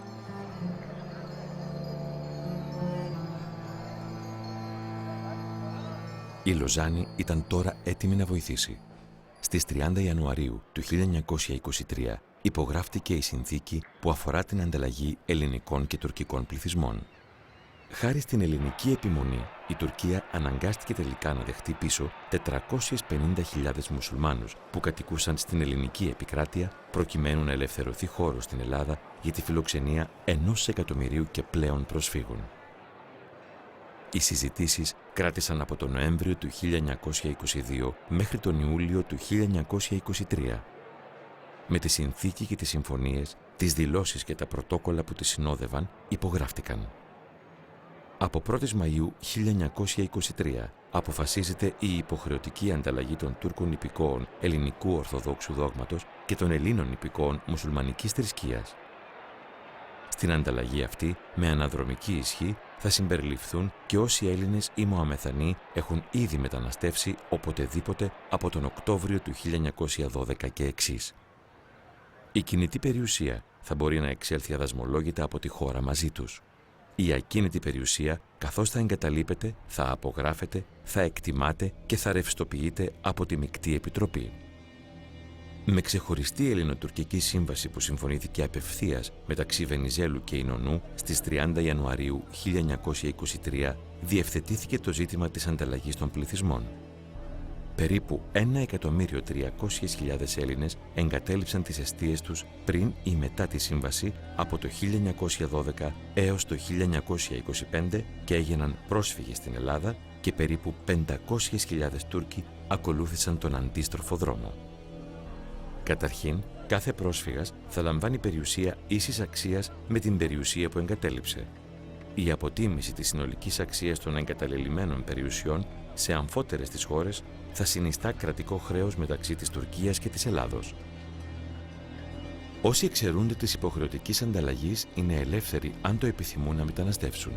Η Λοζάνη ήταν τώρα έτοιμη να βοηθήσει. Στις 30 Ιανουαρίου του 1923 υπογράφτηκε η συνθήκη που αφορά την ανταλλαγή ελληνικών και τουρκικών πληθυσμών. Χάρη στην ελληνική επιμονή, η Τουρκία αναγκάστηκε τελικά να δεχτεί πίσω 450.000 μουσουλμάνους που κατοικούσαν στην ελληνική επικράτεια προκειμένου να ελευθερωθεί χώρο στην Ελλάδα για τη φιλοξενία 1 εκατομμυρίου και πλέον προσφύγων. Οι συζητήσεις κράτησαν από τον Νοέμβριο του 1922 μέχρι τον Ιούλιο του 1923. Με τη συνθήκη και τις συμφωνίες, τις δηλώσεις και τα πρωτόκολλα που τις συνόδευαν υπογράφτηκαν. Από 1η Μαΐου 1923 αποφασίζεται η υποχρεωτική ανταλλαγή των Τούρκων υπηκόων ελληνικού Ορθοδόξου δόγματος και των Ελλήνων υπηκόων μουσουλμανικής θρησκείας. Στην ανταλλαγή αυτή, με αναδρομική ισχύ, θα συμπεριληφθούν και όσοι Έλληνες ή Μωαμεθανοί έχουν ήδη μεταναστεύσει οποτεδήποτε από τον Οκτώβριο του 1912 και εξής. Η κινητή περιουσία θα μπορεί να εξέλθει αδασμολόγητα από τη χώρα μαζί τους. Η ακίνητη περιουσία, καθώς θα εγκαταλείπεται, θα απογράφεται, θα εκτιμάται και θα ρευστοποιείται από τη Μεικτή Επιτροπή. Με ξεχωριστή ελληνοτουρκική σύμβαση που συμφωνήθηκε απευθείας μεταξύ Βενιζέλου και Ινωνού στις 30 Ιανουαρίου 1923, διευθετήθηκε το ζήτημα της ανταλλαγής των πληθυσμών. Περίπου 1.300.000 Έλληνες εγκατέλειψαν τις εστίες τους πριν ή μετά τη σύμβαση από το 1912 έως το 1925 και έγιναν πρόσφυγες στην Ελλάδα και περίπου 500.000 Τούρκοι ακολούθησαν τον αντίστροφο δρόμο. Καταρχήν, κάθε πρόσφυγας θα λαμβάνει περιουσία ίσης αξίας με την περιουσία που εγκατέλειψε. Η αποτίμηση της συνολικής αξίας των εγκαταλελειμμένων περιουσιών σε αμφότερες τις χώρες θα συνιστά κρατικό χρέος μεταξύ της Τουρκίας και της Ελλάδος. Όσοι εξαιρούνται της υποχρεωτικής ανταλλαγής είναι ελεύθεροι αν το επιθυμούν να μεταναστεύσουν.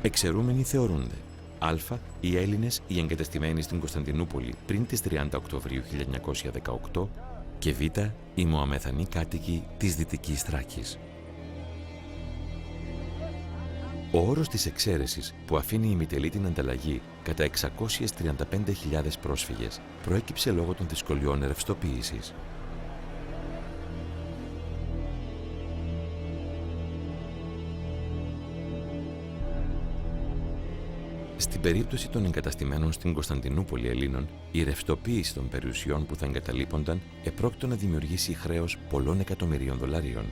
Εξαιρούμενοι θεωρούνται α. Οι Έλληνες οι εγκατεστημένοι στην Κωνσταντινούπολη πριν τις 30 Οκτωβρίου 1918 και β. Οι Μωαμεθανοί κάτοικοι της Δυτικής Θράκης. Ο όρος της εξαίρεσης που αφήνει η ημιτελή την ανταλλαγή κατά 635.000 πρόσφυγες προέκυψε λόγω των δυσκολιών ρευστοποίησης. Στην περίπτωση των εγκαταστημένων στην Κωνσταντινούπολη Ελλήνων, η ρευστοποίηση των περιουσιών που θα εγκαταλείπονταν επρόκειτο να δημιουργήσει χρέος πολλών εκατομμυρίων δολαρίων.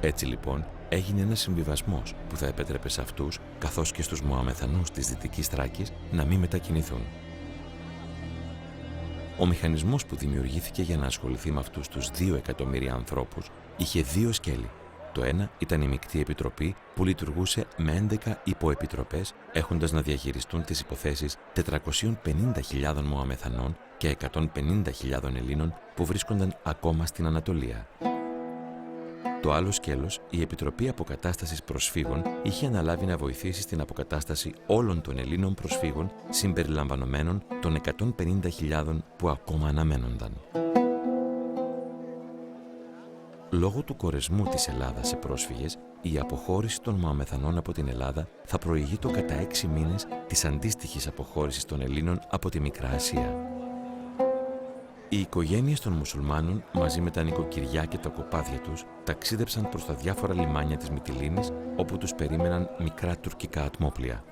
Έτσι λοιπόν έγινε ένας συμβιβασμός που θα επέτρεπε σε αυτούς, καθώς και στους Μωαμεθανούς της Δυτικής Θράκης, να μην μετακινηθούν. Ο μηχανισμός που δημιουργήθηκε για να ασχοληθεί με αυτούς τους 2 εκατομμύρια ανθρώπους είχε 2 σκέλη. Το ένα ήταν η Μεικτή Επιτροπή που λειτουργούσε με 11 υποεπιτροπές, έχοντας να διαχειριστούν τις υποθέσεις 450.000 Μωαμεθανών και 150.000 Ελλήνων που βρίσκονταν ακόμα στην Ανατολία. Το άλλο σκέλος, η Επιτροπή Αποκατάστασης Προσφύγων, είχε αναλάβει να βοηθήσει στην αποκατάσταση όλων των Ελλήνων προσφύγων συμπεριλαμβανομένων των 150.000 που ακόμα αναμένονταν. Λόγω του κορεσμού της Ελλάδας σε πρόσφυγες, η αποχώρηση των Μωαμεθανών από την Ελλάδα θα προηγείτο κατά 6 μήνες της αντίστοιχης αποχώρησης των Ελλήνων από τη Μικρά Ασία. Οι οικογένειες των Μουσουλμάνων, μαζί με τα νοικοκυριά και τα κοπάδια τους, ταξίδεψαν προς τα διάφορα λιμάνια της Μυτιλήνης, όπου τους περίμεναν μικρά τουρκικά ατμόπλια.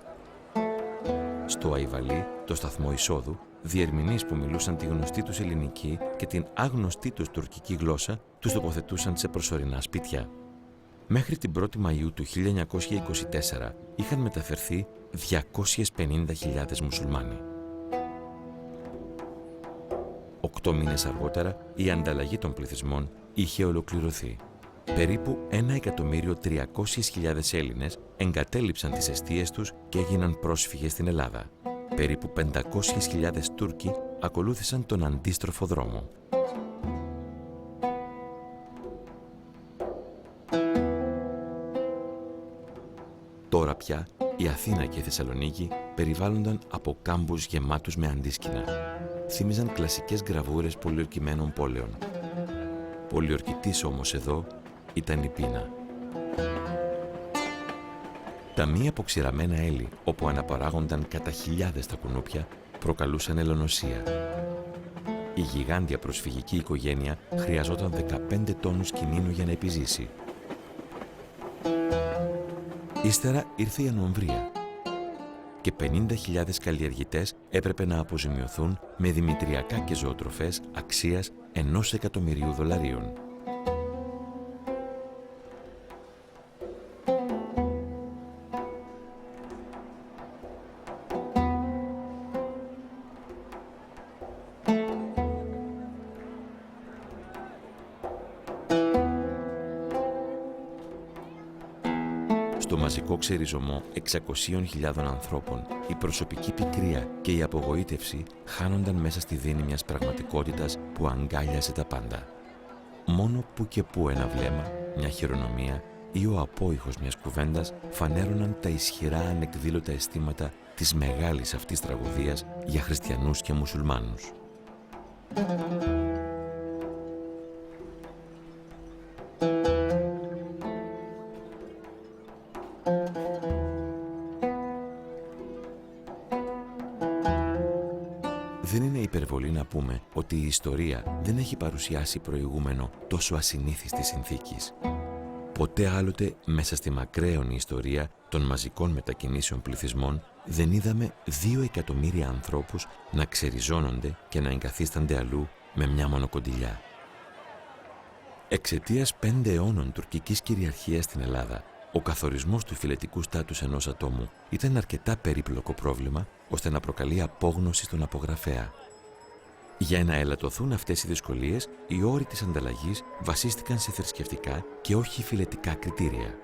Στο Αϊβαλί, το σταθμό εισόδου, διερμηνείς που μιλούσαν τη γνωστή τους ελληνική και την άγνωστή τους τουρκική γλώσσα, τους τοποθετούσαν σε προσωρινά σπίτια. Μέχρι την 1η Μαΐου του 1924 είχαν μεταφερθεί 250.000 Μουσουλμάνοι. 8 μήνες αργότερα, η ανταλλαγή των πληθυσμών είχε ολοκληρωθεί. Περίπου 1.300.000 Έλληνες εγκατέλειψαν τις εστίες τους και έγιναν πρόσφυγες στην Ελλάδα. Περίπου 500.000 Τούρκοι ακολούθησαν τον αντίστροφο δρόμο. Τώρα πια, η Αθήνα και η Θεσσαλονίκη περιβάλλονταν από κάμπους γεμάτους με αντίσκηνα. Θύμιζαν κλασικές γραβούρες πολιορκημένων πόλεων. Πολιορκητής όμως εδώ ήταν η πείνα. Τα μη αποξηραμένα έλη, όπου αναπαράγονταν κατά χιλιάδες τα κουνούπια, προκαλούσαν ελονοσία. Η γιγάντια προσφυγική οικογένεια χρειαζόταν 15 τόνους κινίνου για να επιζήσει. Ύστερα ήρθε η ανομβρία και 50.000 καλλιεργητές έπρεπε να αποζημιωθούν με δημητριακά και ζωοτροφές αξίας 1 εκατομμυρίου δολαρίων. Στο μαζικό ξεριζωμό 600.000 ανθρώπων, η προσωπική πικρία και η απογοήτευση χάνονταν μέσα στη δίνη μιας πραγματικότητας που αγκάλιασε τα πάντα. Μόνο που και που ένα βλέμμα, μια χειρονομία ή ο απόϊχος μιας κουβέντας φανέρωναν τα ισχυρά ανεκδήλωτα αισθήματα της μεγάλης αυτής τραγωδίας για χριστιανούς και μουσουλμάνους. Δεν είναι υπερβολή να πούμε ότι η ιστορία δεν έχει παρουσιάσει προηγούμενο τόσο ασυνήθιστης συνθήκης. Ποτέ άλλοτε μέσα στη μακραίωνη ιστορία των μαζικών μετακινήσεων πληθυσμών δεν είδαμε 2 εκατομμύρια ανθρώπους να ξεριζώνονται και να εγκαθίστανται αλλού με μια μονοκοντιλιά. Εξαιτίας 5 αιώνων τουρκικής κυριαρχίας στην Ελλάδα, ο καθορισμός του φυλετικού στάτους ενός ατόμου ήταν αρκετά περίπλοκο πρόβλημα ώστε να προκαλεί απόγνωση στον απογραφέα. Για να ελαττωθούν αυτές οι δυσκολίες, οι όροι της ανταλλαγής βασίστηκαν σε θρησκευτικά και όχι φυλετικά κριτήρια.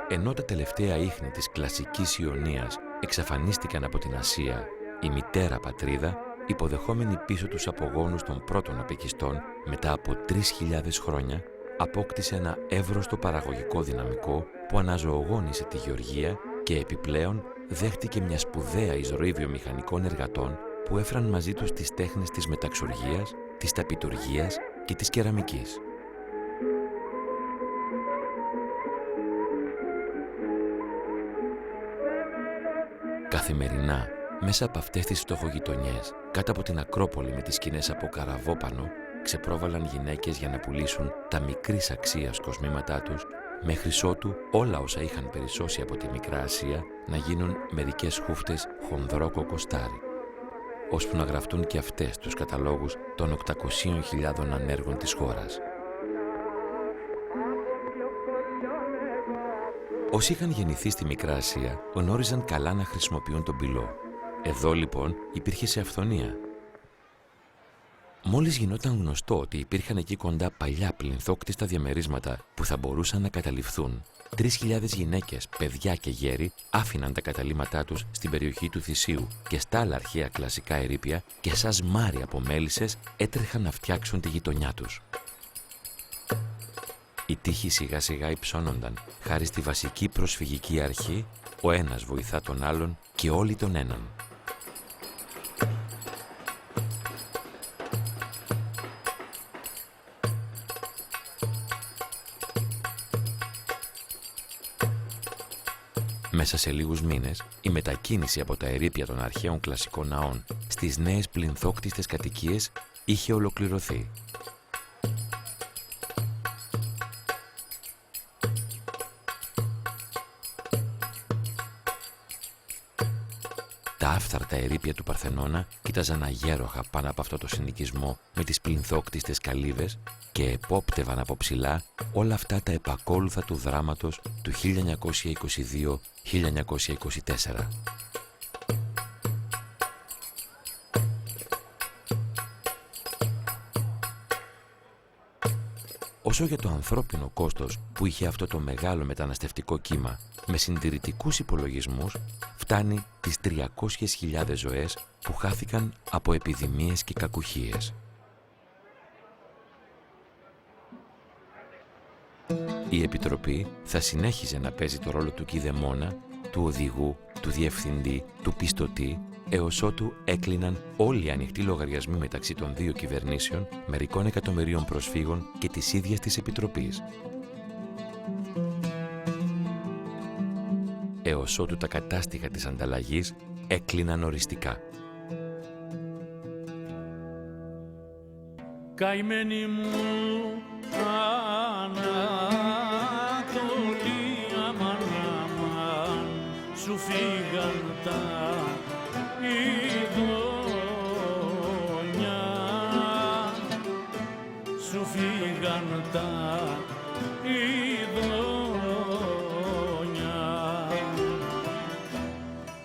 Ενώ τα τελευταία ίχνη της κλασικής Ιωνίας εξαφανίστηκαν από την Ασία, η μητέρα πατρίδα, υποδεχόμενη πίσω τους απογόνους των πρώτων απικιστών μετά από 3.000 χρόνια, απόκτησε ένα εύρωστο παραγωγικό δυναμικό που αναζωογόνησε τη γεωργία και επιπλέον δέχτηκε μια σπουδαία εισρωή βιομηχανικών εργατών που έφεραν μαζί τους τις τέχνες της μεταξουργίας, της ταπιτουργίας και της κεραμικής. Καθημερινά, μέσα από αυτές τις φτωχογειτονιές, κάτω από την Ακρόπολη με τις σκηνές από καραβόπανο, ξεπρόβαλαν γυναίκες για να πουλήσουν τα μικρής αξίας κοσμήματά τους, μέχρι ότου όλα όσα είχαν περισσώσει από τη Μικρά Ασία να γίνουν μερικές χούφτες χονδρό κοκοστάρι, ώσπου να γραφτούν και αυτές τους καταλόγους των 800.000 ανέργων της χώρας. Όσοι είχαν γεννηθεί στη Μικρά Ασία γνώριζαν καλά να χρησιμοποιούν τον πυλό. Εδώ λοιπόν υπήρχε σε αυθονία. Μόλις γινόταν γνωστό ότι υπήρχαν εκεί κοντά παλιά πλυνθόκτιστα διαμερίσματα που θα μπορούσαν να καταληφθούν, 3.000 γυναίκες, παιδιά και γέροι άφηναν τα καταλύματά τους στην περιοχή του Θησίου και στα άλλα αρχαία κλασικά ερείπια και σαν σμάρι από μέλισσες έτρεχαν να φτιάξουν τη γειτονιά τους. Οι τείχοι σιγά σιγά υψώνονταν, χάρη στη βασική προσφυγική αρχή, ο ένας βοηθά τον άλλον και όλοι τον έναν. Μέσα σε λίγους μήνες, η μετακίνηση από τα ερείπια των αρχαίων κλασικών ναών στις νέες πλυνθόκτιστες κατοικίες είχε ολοκληρωθεί. Τα άφθαρτα ερείπια του Παρθενώνα κοίταζαν αγέροχα πάνω από αυτό το συνοικισμό με τις πλυνθόκτιστες καλύβες και επόπτευαν από ψηλά όλα αυτά τα επακόλουθα του δράματος του 1922-1924. Όσο για το ανθρώπινο κόστος που είχε αυτό το μεγάλο μεταναστευτικό κύμα, με συντηρητικούς υπολογισμούς φτάνει τις 300.000 ζωές που χάθηκαν από επιδημίες και κακουχίες. Η Επιτροπή θα συνέχιζε να παίζει το ρόλο του κηδεμόνα, του οδηγού, του διευθυντή, του πιστωτή, έως ότου έκλειναν όλοι οι ανοιχτοί λογαριασμοί μεταξύ των δύο κυβερνήσεων, μερικών εκατομμυρίων προσφύγων και της ίδιας της Επιτροπής. Έως ότου τα κατάστοιχα της ανταλλαγής έκλειναν οριστικά. Καημένη μου Ανατολή, αμάν, αμάν, σου φύγαν τα ειδόνια, σου φύγαν τα ειδόνια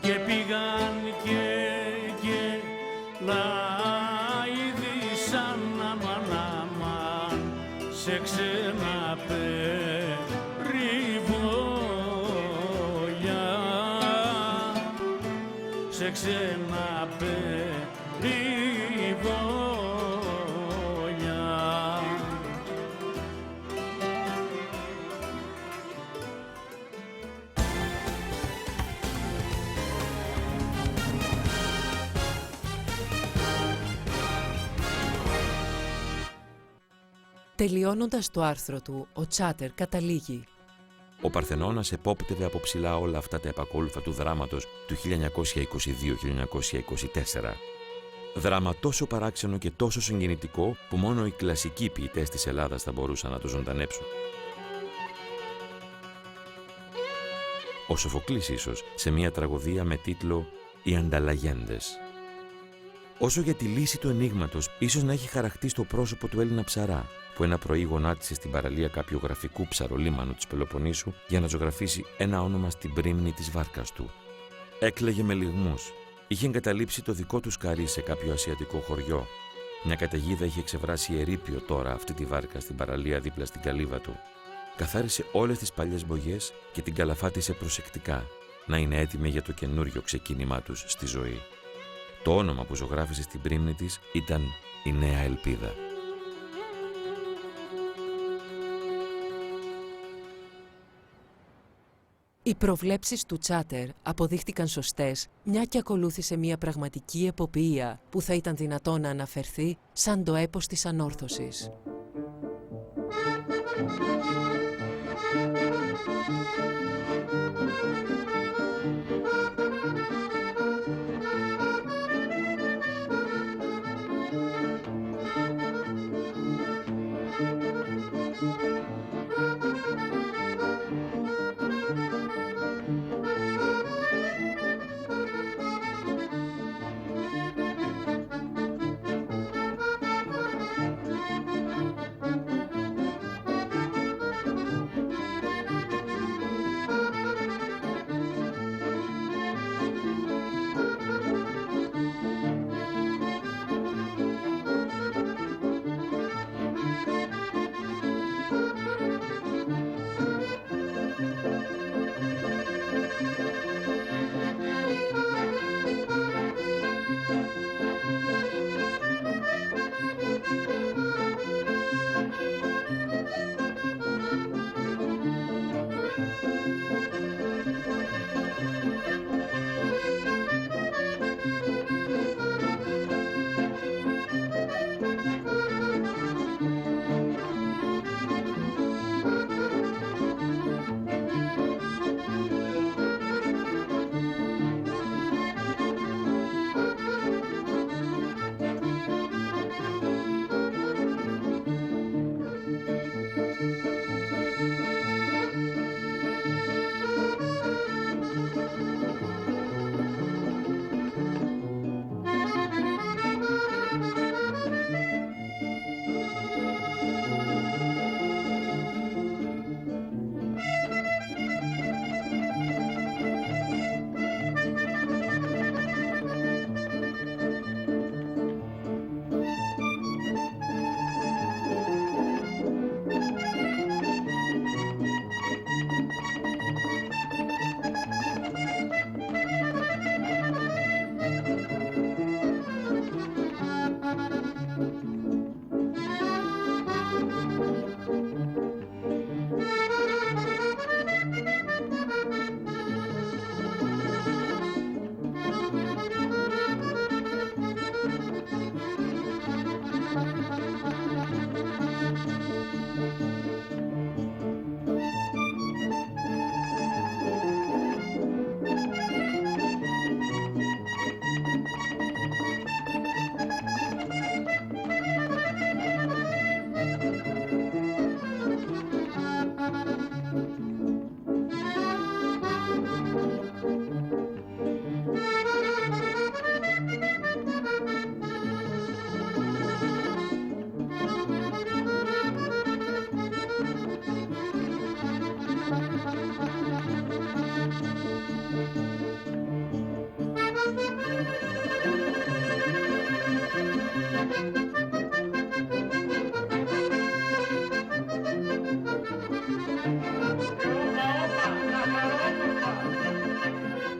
και πήγαν και λαϊδίσαν, αμάν, αμάν, σε ξένα περιβόλια, σε ξένα περιβόλια. Τελειώνοντας το άρθρο του, ο Τσάτερ καταλήγει ο Παρθενώνας επόπτευε από ψηλά όλα αυτά τα επακόλουθα του δράματος του 1922-1924. Δράμα τόσο παράξενο και τόσο συγκινητικό που μόνο οι κλασικοί ποιητές της Ελλάδας θα μπορούσαν να το ζωντανέψουν. Ο Σοφοκλής ίσως σε μια τραγωδία με τίτλο «Οι Ανταλλαγέντες». Όσο για τη λύση του ενίγματος, ίσως να έχει χαραχτεί στο πρόσωπο του Έλληνα ψαρά, που ένα πρωί γονάτισε στην παραλία κάποιου γραφικού ψαρολίμανου της Πελοποννήσου για να ζωγραφίσει ένα όνομα στην πρίμνη της βάρκας του. Έκλαιγε με λυγμούς. Είχε εγκαταλείψει το δικό του σκαρί σε κάποιο ασιατικό χωριό. Μια καταιγίδα είχε εξευράσει ερείπιο τώρα αυτή τη βάρκα στην παραλία δίπλα στην καλύβα του. Καθάρισε όλες τις παλιές μπογιές και την καλαφάτισε προσεκτικά, να είναι έτοιμη για το καινούριο ξεκίνημά τους στη ζωή. Το όνομα που ζωγράφισε στην πρίμνη της ήταν η Νέα Ελπίδα. Οι προβλέψεις του Τσάτερ αποδείχτηκαν σωστές, μια και ακολούθησε μια πραγματική εποπία που θα ήταν δυνατό να αναφερθεί σαν το έπος της ανόρθωσης.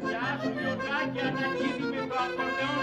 Γεια σου Γιωτάκη, ανακοίνη με το ακορντεόν.